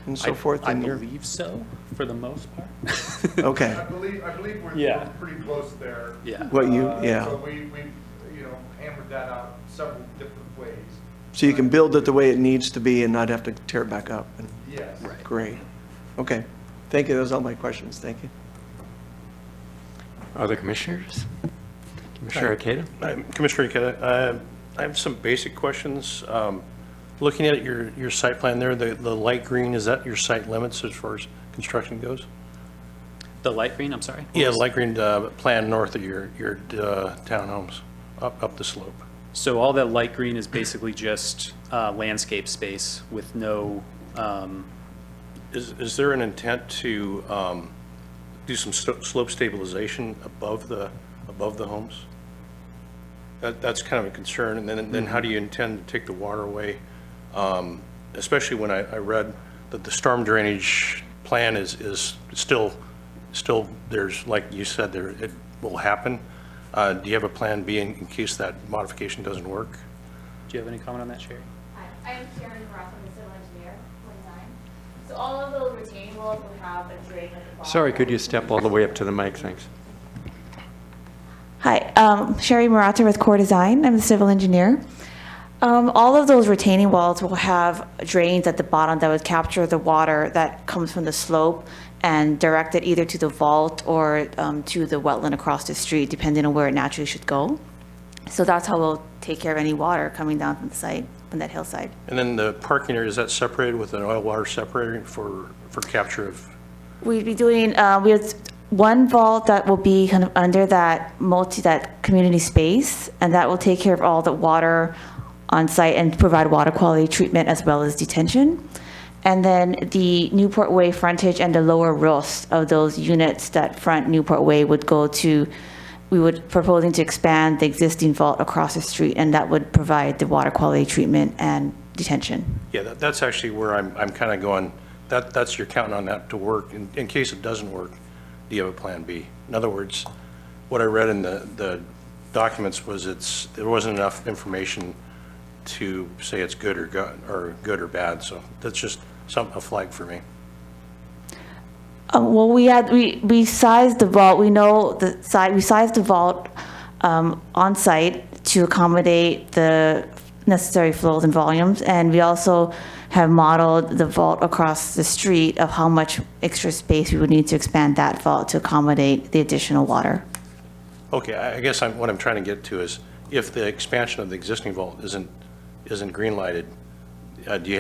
Speaker 9: and so forth?
Speaker 6: I
Speaker 9: and your-
Speaker 6: believe so, for the most part.
Speaker 9: Okay,
Speaker 5: I believe we're
Speaker 6: Yeah.
Speaker 5: pretty close there.
Speaker 6: Yeah.
Speaker 9: what you,
Speaker 5: So
Speaker 9: yeah.
Speaker 5: we hammered that out several different ways.
Speaker 9: So you can build it the way it needs to be and not have to tear it back up. And-
Speaker 5: Yes.
Speaker 6: Right.
Speaker 9: Great. Okay. Thank you. Those are all my questions. Thank you.
Speaker 1: Other commissioners? Commissioner Ikeda?
Speaker 10: Commissioner Ikeda, I have some basic questions. Looking at your site plan there, the light green, is that your site limits as far as construction goes?
Speaker 6: The light green, I'm sorry?
Speaker 10: Yeah, light green plan north of your townhomes, up the slope.
Speaker 6: So all that light green is basically just landscape space with no,
Speaker 10: Is there an intent to do some slope stabilization above the homes? That's kind of a concern. And then how do you intend to take the water away? Especially when I read that the storm drainage plan is still, there's, like you said, it will happen. Do you have a plan B in case that modification doesn't work?
Speaker 6: do you have any comment on that, Sherry?
Speaker 11: Hi, I am Sharon Roth, I'm a civil engineer, 29. So all of those retaining walls will have a drain at the bottom.
Speaker 1: Sorry, could you step all the way up to the mic, thanks?
Speaker 11: Hi, Sherry Murata with Core Design. I'm a civil engineer. All of those retaining walls will have drains at the bottom that would capture the water that comes from the slope and direct it either to the vault or to the wetland across the street, depending on where it naturally should go. So that's how we'll take care of any water coming down from the site, from that hillside.
Speaker 10: And then the parking area, is that separated with an oil water separator for capture of?
Speaker 11: We'd be doing, we have one vault that will be kind of under that community space, and that will take care of all the water on site and provide water quality treatment as well as detention. And then the Newport Way frontage and the lower roofs of those units that front Newport Way would go to, we would proposing to expand the existing vault across the street, and that would provide the water quality treatment and detention.
Speaker 10: Yeah, that's actually where I'm kind of going, that's, you're counting on that to work. In case it doesn't work, do you have a plan B? In other words, what I read in the documents was there wasn't enough information to say it's good good or bad, so that's just a flag for me.
Speaker 11: Well, we sized the vault, we know the site, we sized the vault on site to accommodate the necessary flows and volumes, and we also have modeled the vault across the street of how much extra space we would need to expand that vault to accommodate the additional water.
Speaker 10: Okay, I guess what I'm trying to get to is, if the expansion of the existing vault isn't green lighted, do you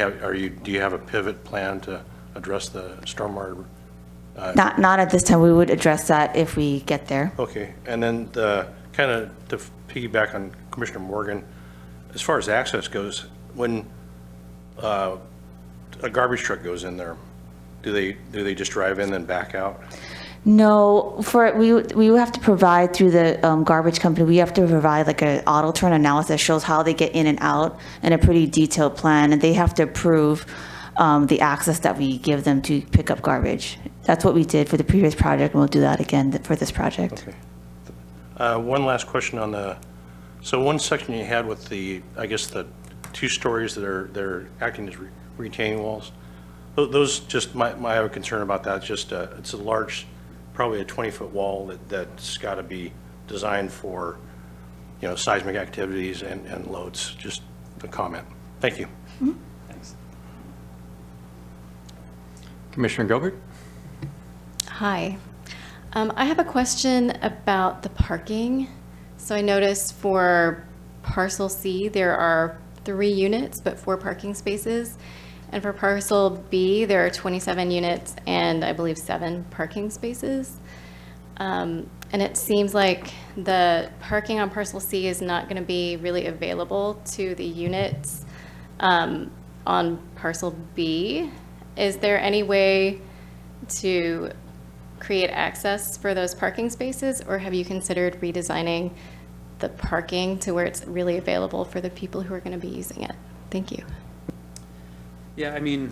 Speaker 10: have a pivot plan to address the stormwater?
Speaker 11: Not at this time, we would address that if we get there.
Speaker 10: Okay, and then kind of to piggyback on Commissioner Morgan, as far as access goes, when a garbage truck goes in there, do they just drive in and back out?
Speaker 11: No, we would have to provide through the garbage company, we have to provide like an auto turn analysis that shows how they get in and out and a pretty detailed plan, and they have to approve the access that we give them to pick up garbage. That's what we did for the previous project, and we'll do that again for this project.
Speaker 10: Okay. One last question on so one section you had with I guess the 2 stories they're acting as retaining walls. Those just, I have a concern about that. Just it's a large, probably a 20-foot wall that's got to be designed for, seismic activities and loads. Just a comment. Thank you.
Speaker 11: Mm-hmm.
Speaker 6: Thanks.
Speaker 1: Commissioner Gilbert?
Speaker 12: Hi. I have a question about the parking. So I noticed for parcel C, there are 3 units, but 4 parking spaces. And for parcel B, there are 27 units and I believe 7 parking spaces. And it seems like the parking on parcel C is not going to be really available to the units on parcel B. Is there any way to create access for those parking spaces, or have you considered redesigning the parking to where it's really available for the people who are going to be using it? Thank you.
Speaker 6: Yeah, I mean,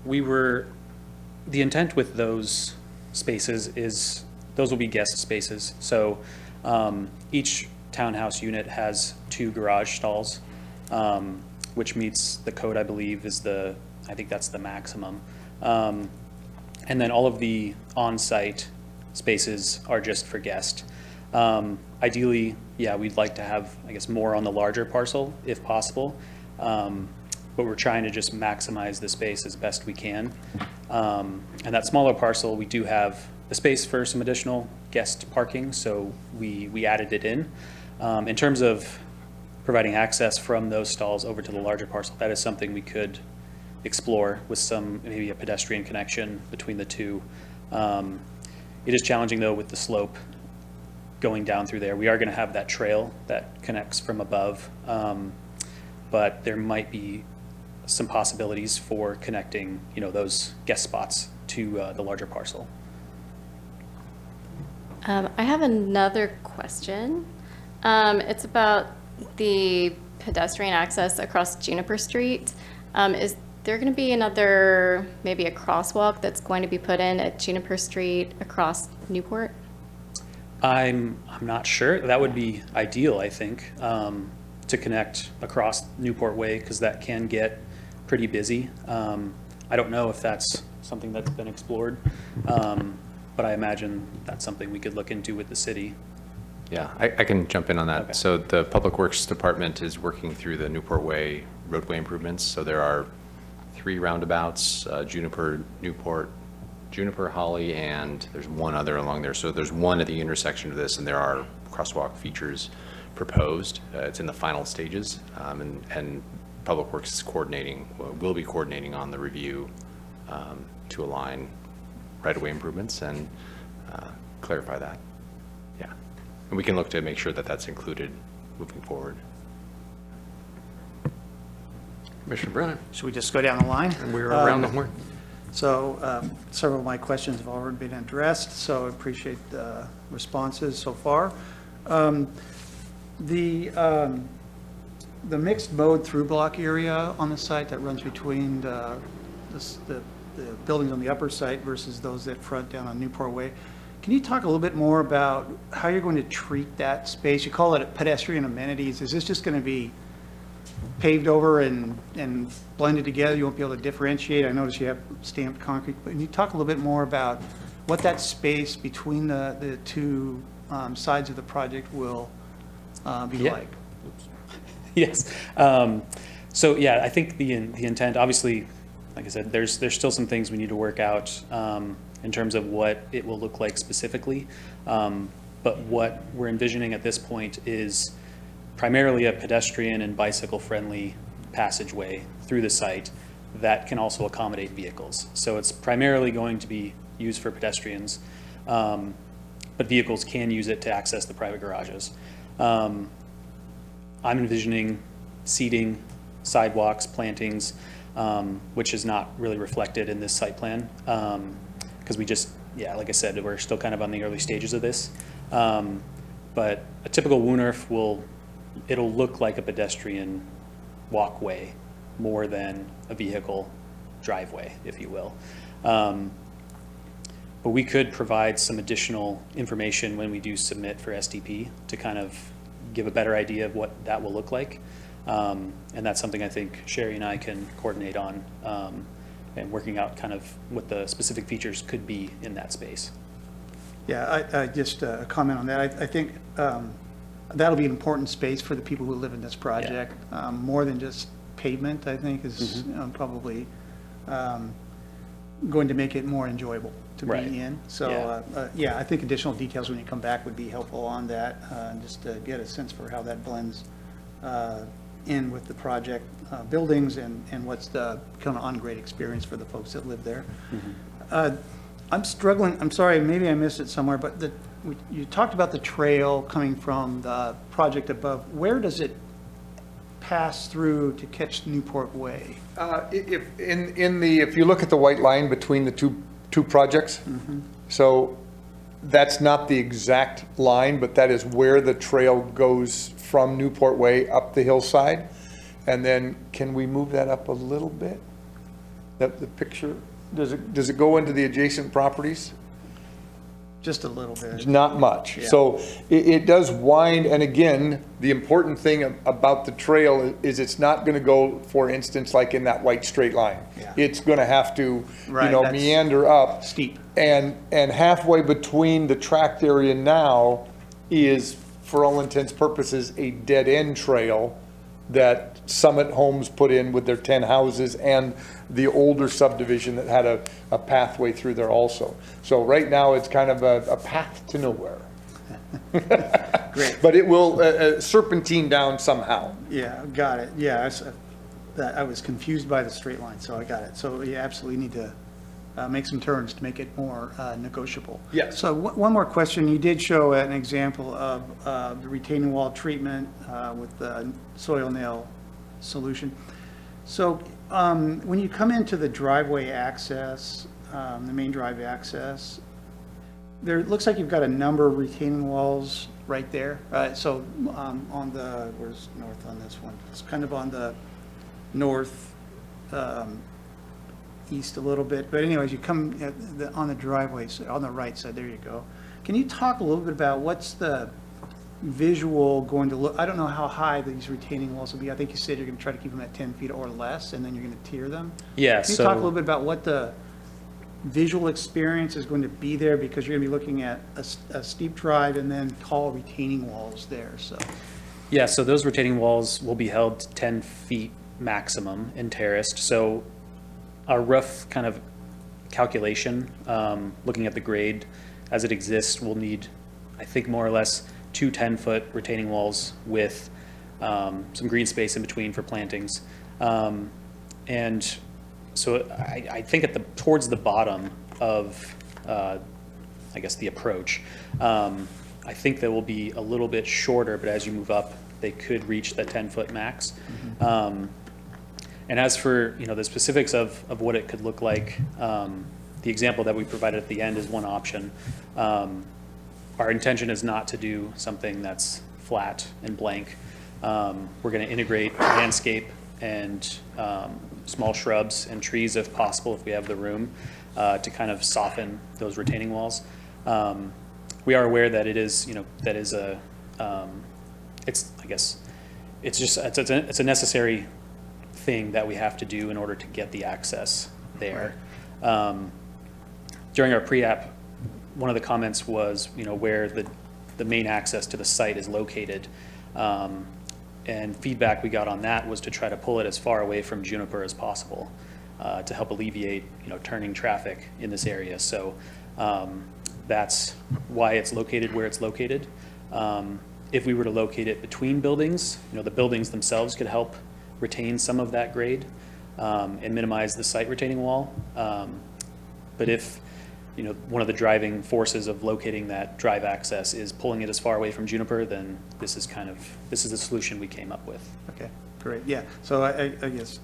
Speaker 6: the intent with those spaces is those will be guest spaces. So each townhouse unit has 2 garage stalls, which meets the code, I believe, I think that's the maximum. And then all of the on-site spaces are just for guests. Ideally, yeah, we'd like to have, I guess, more on the larger parcel if possible. But we're trying to just maximize the space as best we can. And that smaller parcel, we do have the space for some additional guest parking, so we added it in. In terms of providing access from those stalls over to the larger parcel, that is something we could explore with maybe a pedestrian connection between the two. It is challenging though with the slope going down through there. We are going to have that trail that connects from above, but there might be some possibilities for connecting, those guest spots to the larger parcel.
Speaker 12: I have another question. It's about the pedestrian access across Juniper Street. Is there going to be maybe a crosswalk that's going to be put in at Juniper Street across Newport?
Speaker 6: I'm not sure. That would be ideal, I think, to connect across Newport Way, because that can get pretty busy. I don't know if that's something that's been explored, but I imagine that's something we could look into with the city.
Speaker 3: Yeah, I can jump in on that.
Speaker 6: Okay.
Speaker 3: So the Public Works Department is working through the Newport Way roadway improvements. So there are 3 roundabouts, Juniper, Newport, Juniper, Holly, and there's one other along there. So there's one at the intersection of this, and there are crosswalk features proposed. It's in the final stages, and Public Works is will be coordinating on the review to align right-of-way improvements and clarify that. Yeah, and we can look to make sure that that's included moving forward.
Speaker 1: Commissioner Brennan,
Speaker 13: Should we just go down the line?
Speaker 1: and we're around the horn.
Speaker 13: So several of my questions have already been addressed, so I appreciate the responses so far. The mixed mode through block area on the site that runs between the buildings on the upper site versus those that front down on Newport Way. Can you talk a little bit more about how you're going to treat that space? You call it pedestrian amenities. Is this just going to be paved over and blended together? You won't be able to differentiate. I notice you have stamped concrete. But can you talk a little bit more about what that space between the 2 sides of the project will be like?
Speaker 6: Yes. So yeah, I think the intent, obviously, like I said, there's still some things we need to work out in terms of what it will look like specifically. But what we're envisioning at this point is primarily a pedestrian and bicycle-friendly passageway through the site that can also accommodate vehicles. So it's primarily going to be used for pedestrians, but vehicles can use it to access the private garages. I'm envisioning seating, sidewalks, plantings, which is not really reflected in this site plan, because like I said, we're still kind of on the early stages of this. But a typical WUNRF it'll look like a pedestrian walkway more than a vehicle driveway, if you will. But we could provide some additional information when we do submit for SDP to kind of give a better idea of what that will look like. And that's something I think Sherry and I can coordinate on, and working out kind of what the specific features could be in that space.
Speaker 13: Yeah, I just comment on that. I think that'll be an important space for the people who live in this project. More than just pavement, I think, is probably going to make it more enjoyable to be in. So, yeah, I think additional details when you come back would be helpful on that, just to get a sense for how that blends in with the project buildings and what's the kind of on-grade experience for the folks that live there. I'm struggling, I'm sorry, maybe I missed it somewhere, but you talked about the trail coming from the project above. Where does it pass through to catch Newport Way?
Speaker 5: If you look at the white line between the two projects, so that's not the exact line, but that is where the trail goes from Newport Way up the hillside. And then, can we move that up a little bit? The picture, does it go into the adjacent properties?
Speaker 13: Just a little bit.
Speaker 5: Not much.
Speaker 13: Yeah.
Speaker 5: So it does wind, and again, the important thing about the trail is it's not going to go, for instance, like in that white straight line.
Speaker 13: Yeah.
Speaker 5: It's going to have to,
Speaker 13: Right, that's
Speaker 5: meander up.
Speaker 13: steep.
Speaker 5: And halfway between the tract area now is, for all intents purposes, a dead-end trail that Summit Homes put in with their 10 houses and the older subdivision that had a pathway through there also. So right now, it's kind of a path to nowhere.
Speaker 13: Great.
Speaker 5: But it will serpentine down somehow.
Speaker 13: Yeah, got it. Yeah, I was confused by the straight line, so I got it. So you absolutely need to make some turns to make it more negotiable.
Speaker 5: Yes.
Speaker 13: So one more question. You did show an example of the retaining wall treatment with the soil nail solution. So when you come into the driveway access, the main drive access, there, it looks like you've got a number of retaining walls right there. So on the, where's north on this one? It's kind of on the north east a little bit. But anyways, you come on the driveway, so on the right side, there you go. Can you talk a little bit about what's the visual going to look? I don't know how high these retaining walls will be. I think you said you're going to try to keep them at 10 feet or less, and then you're going to tier them.
Speaker 6: Yeah,
Speaker 13: Can you talk a little bit about what the visual experience is going to be there, because you're going to be looking at a steep drive and then tall retaining walls there, so.
Speaker 6: Yeah, so those retaining walls will be held 10 feet maximum and terraced. So a rough kind of calculation, looking at the grade as it exists, we'll need, I think, more or less 2 10-foot retaining walls with some green space in between for plantings. And so I think towards the bottom of, I guess, the approach, I think they will be a little bit shorter, but as you move up, they could reach that 10-foot max. And as for, the specifics of what it could look like, the example that we provided at the end is one option. Our intention is not to do something that's flat and blank. We're going to integrate landscape and small shrubs and trees if possible, if we have the room, to kind of soften those retaining walls. We are aware that it is, that is it's a necessary thing that we have to do in order to get the access there. During our pre-app, one of the comments was, where the main access to the site is located. And feedback we got on that was to try to pull it as far away from Juniper as possible to help alleviate, turning traffic in this area. So that's why it's located where it's located. If we were to locate it between buildings, the buildings themselves could help retain some of that grade and minimize the site retaining wall. But if one of the driving forces of locating that drive access is pulling it as far away from Juniper, then this is the solution we came up with.
Speaker 13: Okay, great, yeah. So I guess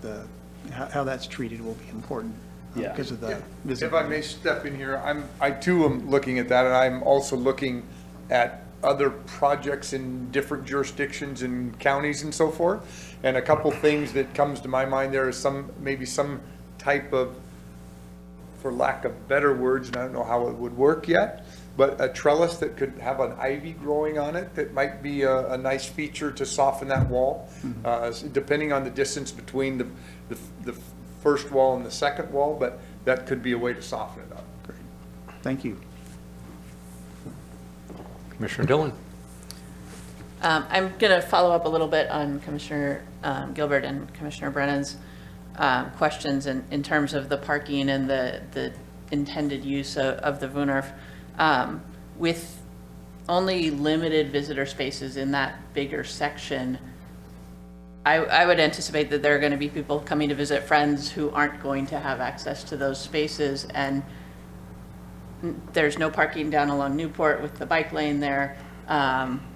Speaker 13: how that's treated will be important
Speaker 6: Yeah.
Speaker 13: because of the
Speaker 5: If I
Speaker 13: visibility.
Speaker 5: may step in here, I too am looking at that, and I'm also looking at other projects in different jurisdictions and counties and so forth. And a couple things that comes to my mind there is maybe some type of, for lack of better words, and I don't know how it would work yet, but a trellis that could have an ivy growing on it that might be a nice feature to soften that wall, depending on the distance between the first wall and the second wall, but that could be a way to soften it up.
Speaker 13: Great, thank you.
Speaker 1: Commissioner Dillon.
Speaker 14: I'm going to follow up a little bit on Commissioner Gilbert and Commissioner Brennan's questions in terms of the parking and the intended use of the Wunarf. With only limited visitor spaces in that bigger section, I would anticipate that there are going to be people coming to visit friends who aren't going to have access to those spaces, and there's no parking down along Newport with the bike lane there.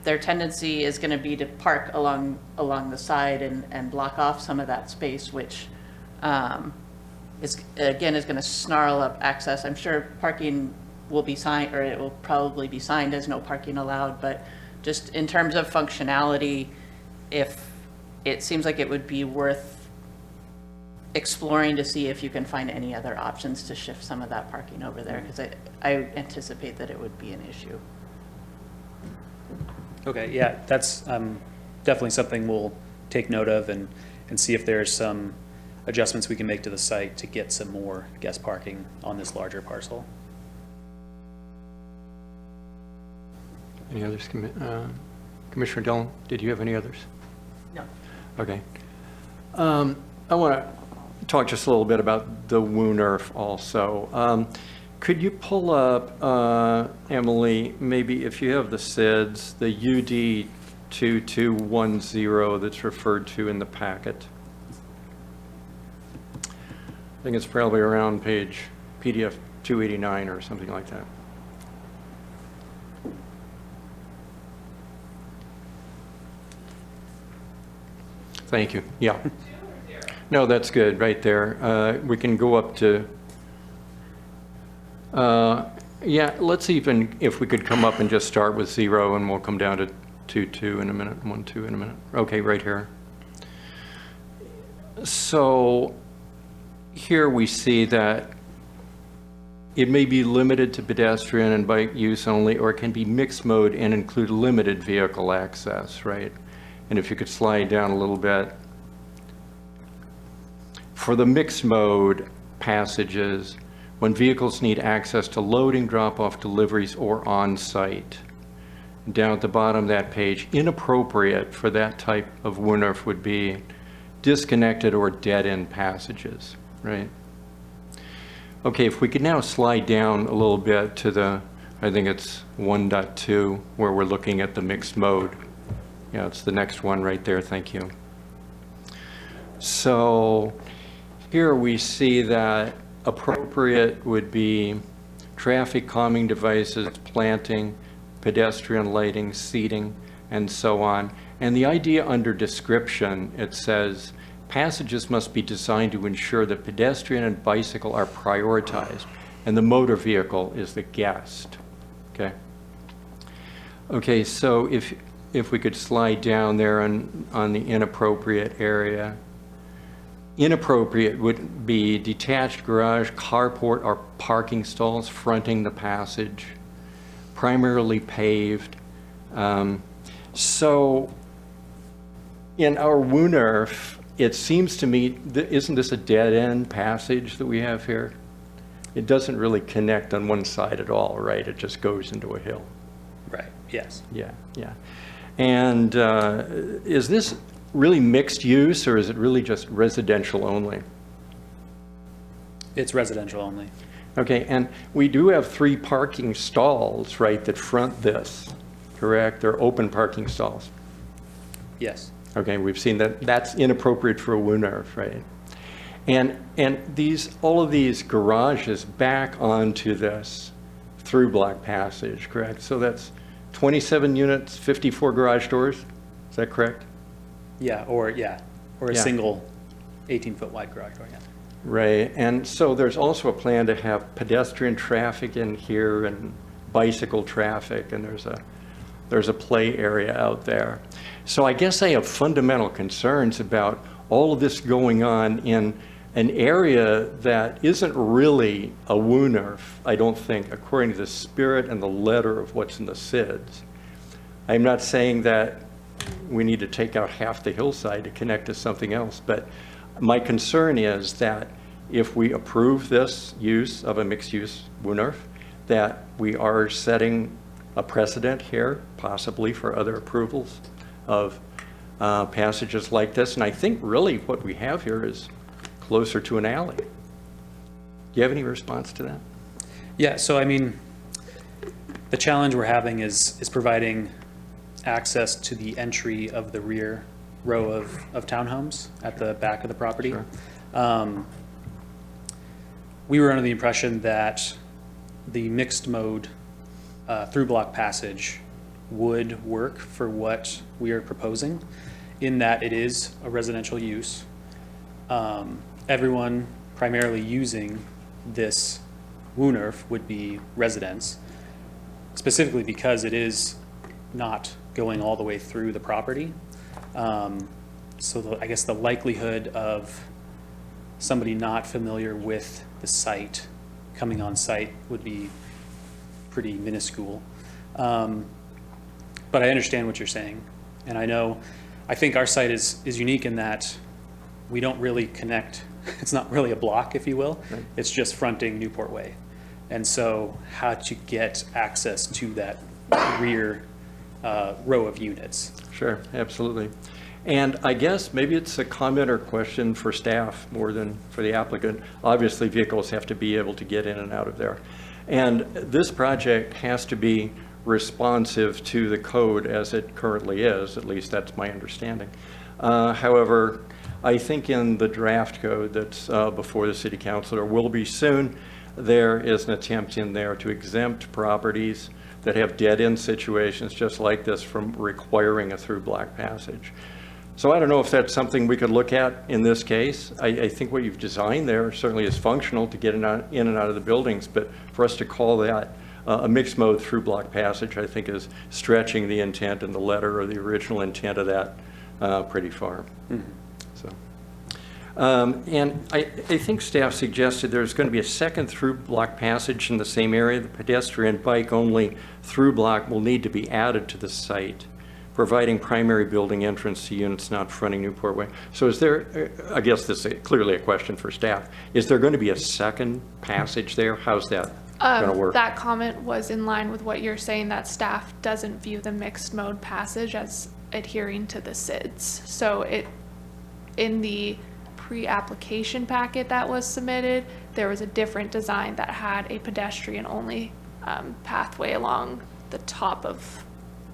Speaker 14: Their tendency is going to be to park along the side and block off some of that space, which is going to snarl up access. I'm sure parking will be signed, or it will probably be signed as no parking allowed, but just in terms of functionality, if it seems like it would be worth exploring to see if you can find any other options to shift some of that parking over there, because I anticipate that it would be an issue.
Speaker 6: Okay, yeah, that's definitely something we'll take note of and see if there's some adjustments we can make to the site to get some more guest parking on this larger parcel.
Speaker 1: Any others? Commissioner Dillon, did you have any others?
Speaker 14: No.
Speaker 1: Okay. I want to talk just a little bit about the WUNRF also. Could you pull up, Emily, maybe if you have the SIDS, the UD 2210 that's referred to in the packet? I think it's probably around page PDF 289 or something like that. Thank you. Yeah. No, that's good, right there. We can go up to, yeah, let's even, if we could come up and just start with 0, and we'll come down to 2 in a minute, 1, 2 in a minute. Okay, right here. So here we see that it may be limited to pedestrian and bike use only, or it can be mixed mode and include limited vehicle access, right? And if you could slide down a little bit. For the mixed mode passages, when vehicles need access to loading, drop-off, deliveries, or on-site. Down at the bottom of that page, inappropriate for that type of WUNRF would be disconnected or dead-end passages, right? Okay, if we could now slide down a little bit to the, I think it's 1.2, where we're looking at the mixed mode. Yeah, it's the next one right there, thank you. So here we see that appropriate would be traffic calming devices, planting, pedestrian lighting, seating, and so on. And the idea under description, it says, passages must be designed to ensure that pedestrian and bicycle are prioritized, and the motor vehicle is the guest, okay? Okay, so if we could slide down there on the inappropriate area. Inappropriate would be detached garage, carport, or parking stalls fronting the passage, primarily paved. So in our WUNRF, it seems to me, isn't this a dead-end passage that we have here? It doesn't really connect on one side at all, right? It just goes into a hill.
Speaker 6: Right, yes.
Speaker 1: Yeah, yeah. And is this really mixed use, or is it really just residential only?
Speaker 6: It's residential only.
Speaker 1: Okay, and we do have 3 parking stalls, right, that front this, correct? They're open parking stalls.
Speaker 6: Yes.
Speaker 1: Okay, we've seen that. That's inappropriate for a WUNRF, right? And these, all of these garages back onto this through block passage, correct? So that's 27 units, 54 garage doors, is that correct?
Speaker 6: Yeah, or a single 18-foot wide garage door, yeah.
Speaker 1: Right, and so there's also a plan to have pedestrian traffic in here and bicycle traffic, and there's a play area out there. So I guess I have fundamental concerns about all of this going on in an area that isn't really a WUNRF, I don't think, according to the spirit and the letter of what's in the SIDS. I'm not saying that we need to take out half the hillside to connect to something else, but my concern is that if we approve this use of a mixed-use WUNRF, that we are setting a precedent here, possibly for other approvals of passages like this. And I think really what we have here is closer to an alley. Do you have any response to that?
Speaker 6: Yeah, so I mean, the challenge we're having is providing access to the entry of the rear row of townhomes at the back of the property.
Speaker 1: Sure.
Speaker 6: We were under the impression that the mixed mode through block passage would work for what we are proposing, in that it is a residential use. Everyone primarily using this WUNRF would be residents, specifically because it is not going all the way through the property. So I guess the likelihood of somebody not familiar with the site, coming on site would be pretty minuscule. But I understand what you're saying. And I think our site is unique in that we don't really connect. It's not really a block, if you will.
Speaker 1: Right.
Speaker 6: It's just fronting Newport Way. And so how to get access to that rear row of units.
Speaker 1: Sure, absolutely. And I guess maybe it's a comment or question for staff more than for the applicant. Obviously, vehicles have to be able to get in and out of there. And this project has to be responsive to the code as it currently is, at least that's my understanding. However, I think in the draft code that's before the City Council, or will be soon, there is an attempt in there to exempt properties that have dead-end situations just like this from requiring a through-block passage. So I don't know if that's something we could look at in this case. I think what you've designed there certainly is functional to get in and out of the buildings, but for us to call that a mixed mode through-block passage, I think is stretching the intent in the letter or the original intent of that pretty far. Mm-hmm. So. And I think staff suggested there's going to be a second through-block passage in the same area. The pedestrian bike-only through-block will need to be added to the site, providing primary building entrance to units not fronting Newport Way. So is there, I guess this is clearly a question for staff, is there going to be a second passage there? How's that going to work?
Speaker 4: That comment was in line with what you're saying, that staff doesn't view the mixed mode passage as adhering to the SIDS. So in the pre-application packet that was submitted, there was a different design that had a pedestrian-only pathway along the top of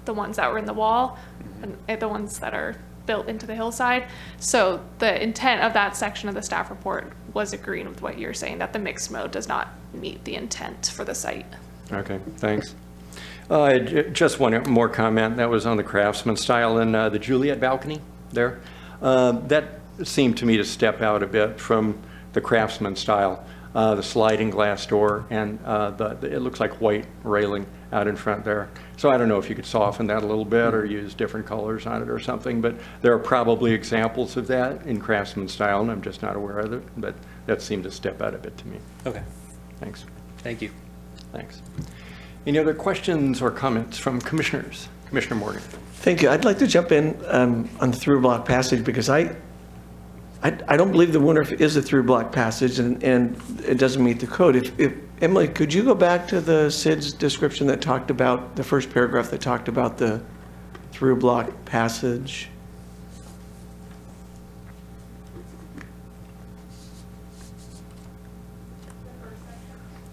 Speaker 4: the ones that were in the wall and the ones that are built into the hillside. So the intent of that section of the staff report was agreeing with what you're saying, that the mixed mode does not meet the intent for the site.
Speaker 1: Okay, thanks. Just one more comment. That was on the Craftsman style and the Juliet balcony there. That seemed to me to step out a bit from the Craftsman style. The sliding glass door and it looks like white railing out in front there. So I don't know if you could soften that a little bit or use different colors on it or something, but there are probably examples of that in Craftsman style, and I'm just not aware of it, but that seemed to step out a bit to me.
Speaker 6: Okay.
Speaker 1: Thanks.
Speaker 6: Thank you.
Speaker 1: Thanks. Any other questions or comments from commissioners? Commissioner Morgan.
Speaker 9: Thank you. I'd like to jump in on the through block passage because I don't believe the Woodruff is a through block passage and it doesn't meet the code. If Emily, could you go back to the SIDS description that talked about, the first paragraph that talked about the through block passage?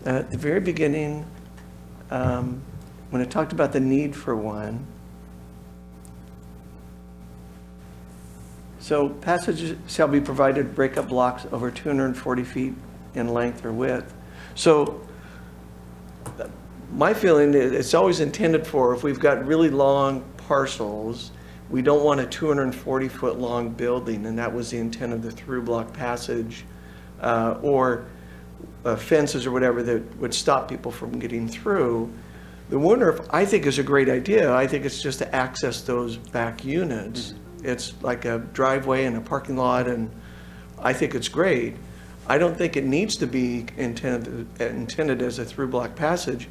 Speaker 9: At the very beginning, when it talked about the need for one, so passages shall be provided breakup blocks over 240 feet in length or width. So my feeling is it's always intended for, if we've got really long parcels, we don't want a 240-foot long building, and that was the intent of the through block passage, or fences or whatever that would stop people from getting through. The Woodruff, I think, is a great idea. I think it's just to access those back units. Mm-hmm. It's like a driveway and a parking lot, and I think it's great. I don't think it needs to be intended as a through block passage.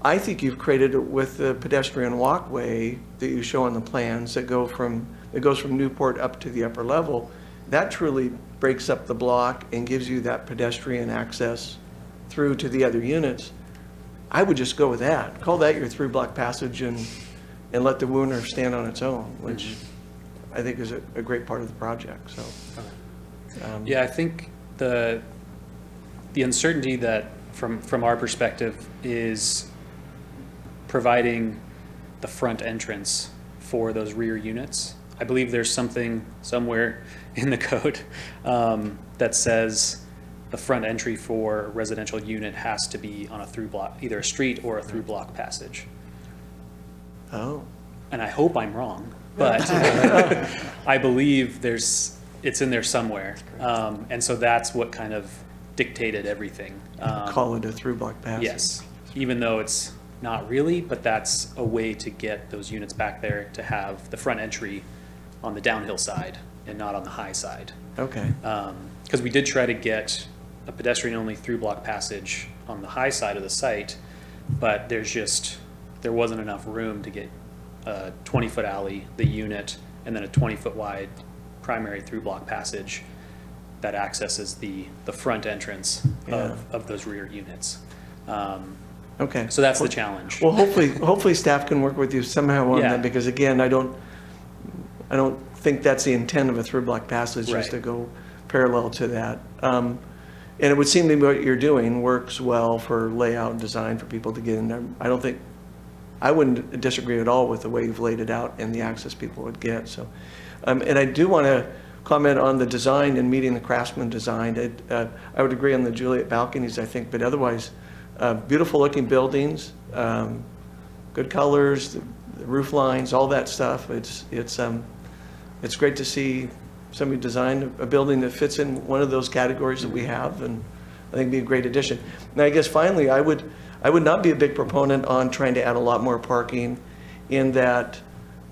Speaker 9: I think you've created it with the pedestrian walkway that you show on the plans that goes from Newport up to the upper level. That truly breaks up the block and gives you that pedestrian access through to the other units. I would just go with that. Call that your through block passage and let the Woodruff stand on its own, which I think is a great part of the project. So,
Speaker 6: yeah, I think the uncertainty that from our perspective is providing the front entrance for those rear units. I believe there's something somewhere in the code that says the front entry for a residential unit has to be on a through block, either a street or a through block passage.
Speaker 9: Oh.
Speaker 6: And I hope I'm wrong, but I believe it's in there somewhere. And so that's what kind of dictated everything.
Speaker 9: Call it a through block passage.
Speaker 6: Yes, even though it's not really, but that's a way to get those units back there to have the front entry on the downhill side and not on the high side.
Speaker 9: Okay.
Speaker 6: Because because we did try to get a pedestrian-only through-block passage on the high side of the site, but there wasn't enough room to get a 20-foot alley, the unit, and then a 20-foot wide primary through-block passage that accesses the front entrance of those rear units.
Speaker 9: Okay.
Speaker 6: So that's the challenge.
Speaker 9: Well, hopefully staff can work with you somehow on
Speaker 6: Yeah.
Speaker 9: that, because again, I don't think that's the intent of a through block passage, is
Speaker 6: Right.
Speaker 9: to go parallel to that. And it would seem to me what you're doing works well for layout and design for people to get in there. I wouldn't disagree at all with the way you've laid it out and the access people would get, so. And I do want to comment on the design and meeting the craftsman design. I would agree on the Juliet balconies, I think, but otherwise, beautiful looking buildings, good colors, the roof lines, all that stuff. It's great to see somebody design a building that fits in one of those categories that we have, and I think it'd be a great addition. And I guess finally, I would not be a big proponent on trying to add a lot more parking, in that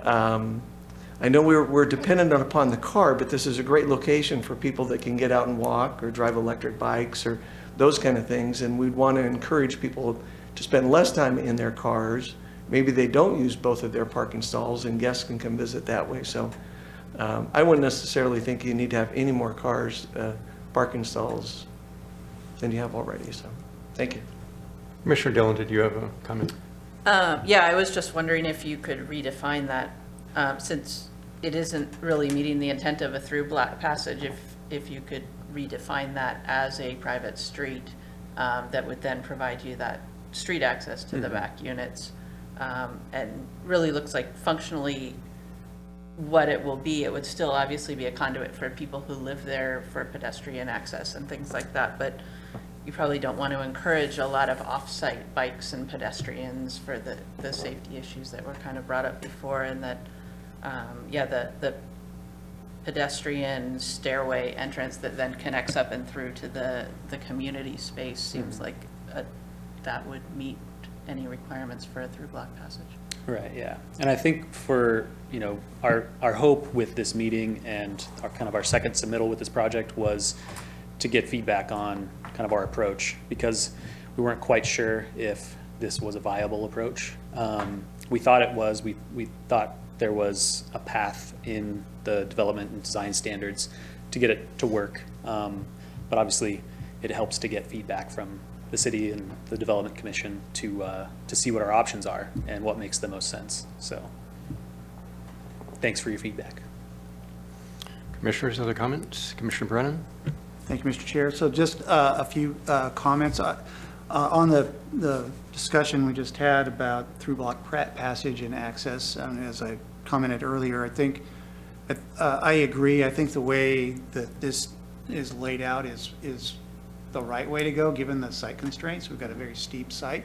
Speaker 9: I know we're dependent upon the car, but this is a great location for people that can get out and walk or drive electric bikes or those kind of things, and we'd want to encourage people to spend less time in their cars. Maybe they don't use both of their parking stalls, and guests can come visit that way. So I wouldn't necessarily think you need to have any more cars, parking stalls, than you have already. So thank you.
Speaker 1: Commissioner Dillon, did you have a comment?
Speaker 14: Yeah, I was just wondering if you could redefine that, since it isn't really meeting the intent of a through block passage, if you could redefine that as a private street, that would then provide you that street access to the back units. And really looks like functionally what it will be. It would still obviously be a conduit for people who live there for pedestrian access and things like that, but you probably don't want to encourage a lot of off-site bikes and pedestrians for the safety issues that were kind of brought up before, and that, the pedestrian stairway entrance that then connects up and through to the community space seems like that would meet any requirements for a through block passage.
Speaker 6: Right, yeah. And I think for, our hope with this meeting and our second submittal with this project was to get feedback on kind of our approach, because we weren't quite sure if this was a viable approach. We thought it was. We thought there was a path in the development and design standards to get it to work. But obviously, it helps to get feedback from the city and the Development Commission to see what our options are and what makes the most sense. So thanks for your feedback.
Speaker 1: Commissioners, other comments? Commissioner Brennan?
Speaker 13: Thank you, Mr. Chair. So just a few comments on the discussion we just had about through block passage and access. As I commented earlier, I think I agree. I think the way that this is laid out is the right way to go, given the site constraints. We've got a very steep site.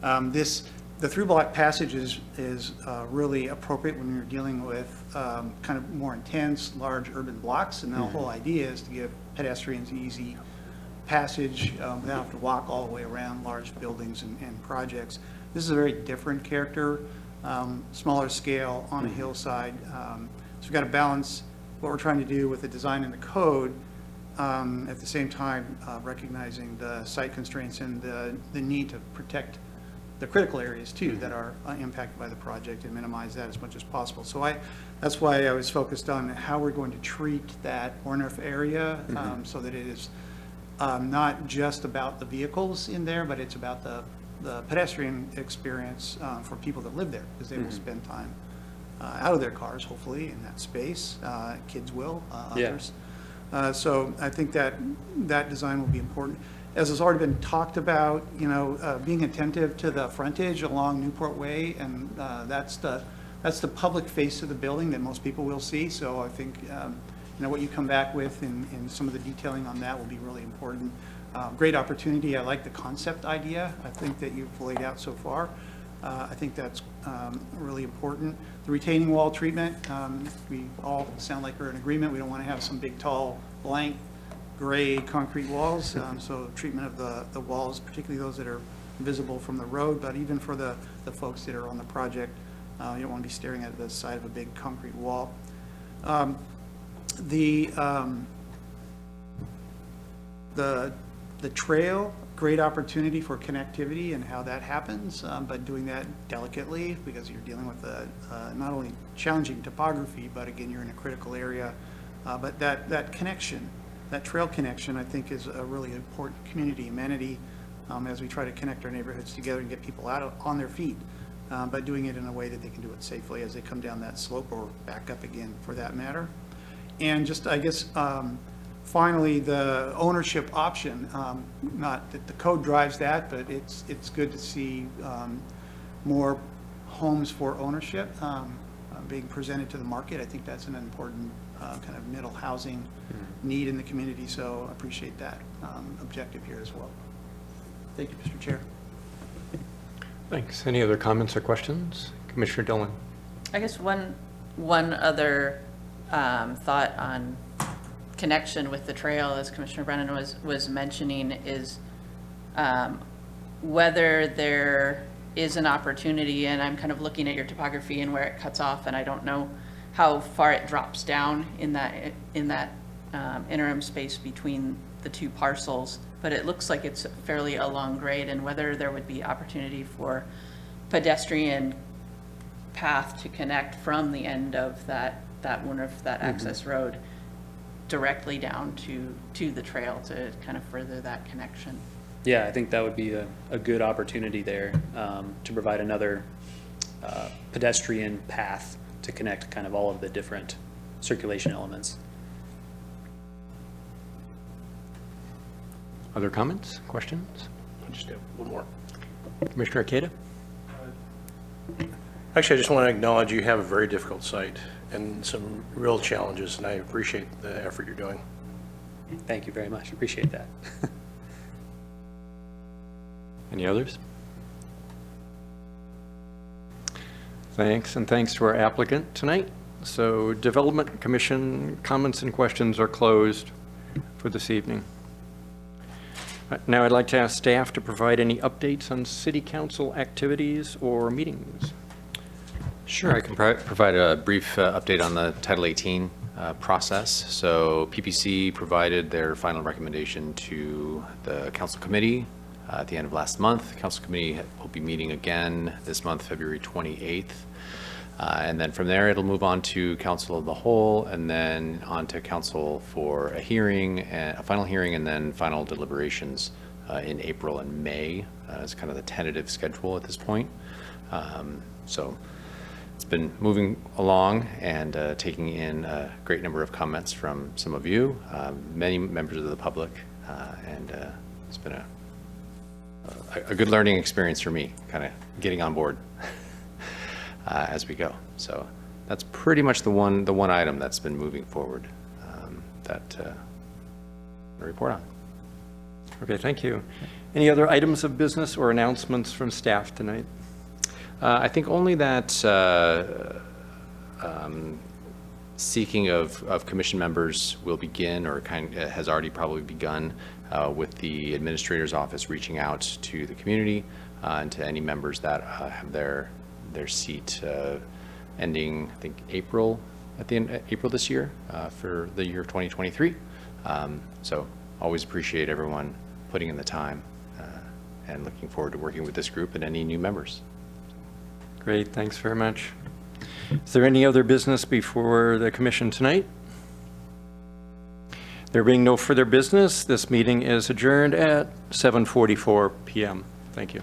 Speaker 13: The through block passage is really appropriate when you're dealing with kind of more intense, large urban blocks, and the whole idea is to give pedestrians easy passage without having to walk all the way around large buildings and projects. This is a very different character, smaller scale on a hillside. So we've got to balance what we're trying to do with the design and the code, at the same time recognizing the site constraints and the need to protect the critical areas too that are impacted by the project, and minimize that as much as possible. So that's why I was focused on how we're going to treat that Orniff area, so that it is not just about the vehicles in there, but it's about the pedestrian experience for people that live there, because they will spend time out of their cars, hopefully, in that space. Kids will, others. So I think that design will be important. As has already been talked about, being attentive to the frontage along Newport Way, and that's the public face of the building that most people will see. So I think what you come back with in some of the detailing on that will be really important. Great opportunity. I like the concept idea, I think, that you've laid out so far. I think that's really important. The retaining wall treatment, we all sound like we're in agreement. We don't want to have some big, tall, blank, gray concrete walls. So treatment of the walls, particularly those that are visible from the road, but even for the folks that are on the project, you don't want to be staring at the side of a big concrete wall. the trail, great opportunity for connectivity and how that happens, but doing that delicately because you're dealing with not only challenging topography, but again, you're in a critical area. But that connection, that trail connection, I think is a really important community amenity as we try to connect our neighborhoods together and get people out on their feet, but doing it in a way that they can do it safely as they come down that slope or back up again for that matter. And just, I guess, finally, the ownership option, not that the code drives that, but it's good to see more homes for ownership being presented to the market. I think that's an important kind of middle housing need in the community, so I appreciate that objective here as well. Thank you, Mr. Chair.
Speaker 1: Thanks. Any other comments or questions? Commissioner Dillon.
Speaker 14: I guess one other thought on connection with the trail, as Commissioner Brennan was mentioning, is whether there is an opportunity, and I'm kind of looking at your topography and where it cuts off, and I don't know how far it drops down in that interim space between the two parcels, but it looks like it's fairly a long grade, and whether there would be opportunity for pedestrian path to connect from the end of that access road directly down to the trail to kind of further that connection.
Speaker 6: Yeah, I think that would be a good opportunity there to provide another pedestrian path to connect kind of all of the different circulation elements.
Speaker 1: Other comments, questions?
Speaker 10: I just have one more.
Speaker 1: Commissioner Arcata?
Speaker 10: Actually, I just want to acknowledge you have a very difficult site and some real challenges, and I appreciate the effort you're doing.
Speaker 6: Thank you very much. Appreciate that.
Speaker 1: Any others? Thanks, and thanks to our applicant tonight. So Development Commission comments and questions are closed for this evening. Now I'd like to ask staff to provide any updates on City Council activities or meetings.
Speaker 3: Sure, I can provide a brief update on the Title 18 process. So PPC provided their final recommendation to the Council Committee at the end of last month. Council Committee will be meeting again this month, February 28th. And then from there, it'll move on to Council of the Whole, and then on to Council for a hearing, a final hearing, and then final deliberations in April and May. It's kind of the tentative schedule at this point. So it's been moving along and taking in a great number of comments from some of you, many members of the public, and it's been a good learning experience for me, kind of getting on board as we go. So that's pretty much the one item that's been moving forward that I report on.
Speaker 1: Okay, thank you. Any other items of business or announcements from staff tonight?
Speaker 3: I think only that seeking of commission members will begin, or has already probably begun, with the administrator's office reaching out to the community and to any members that have their seat ending, I think, April, at the end April this year, for the year of 2023. So always appreciate everyone putting in the time and looking forward to working with this group and any new members.
Speaker 1: Great, thanks very much. Is there any other business before the commission tonight? There being no further business, this meeting is adjourned at 7:44 p.m. Thank you.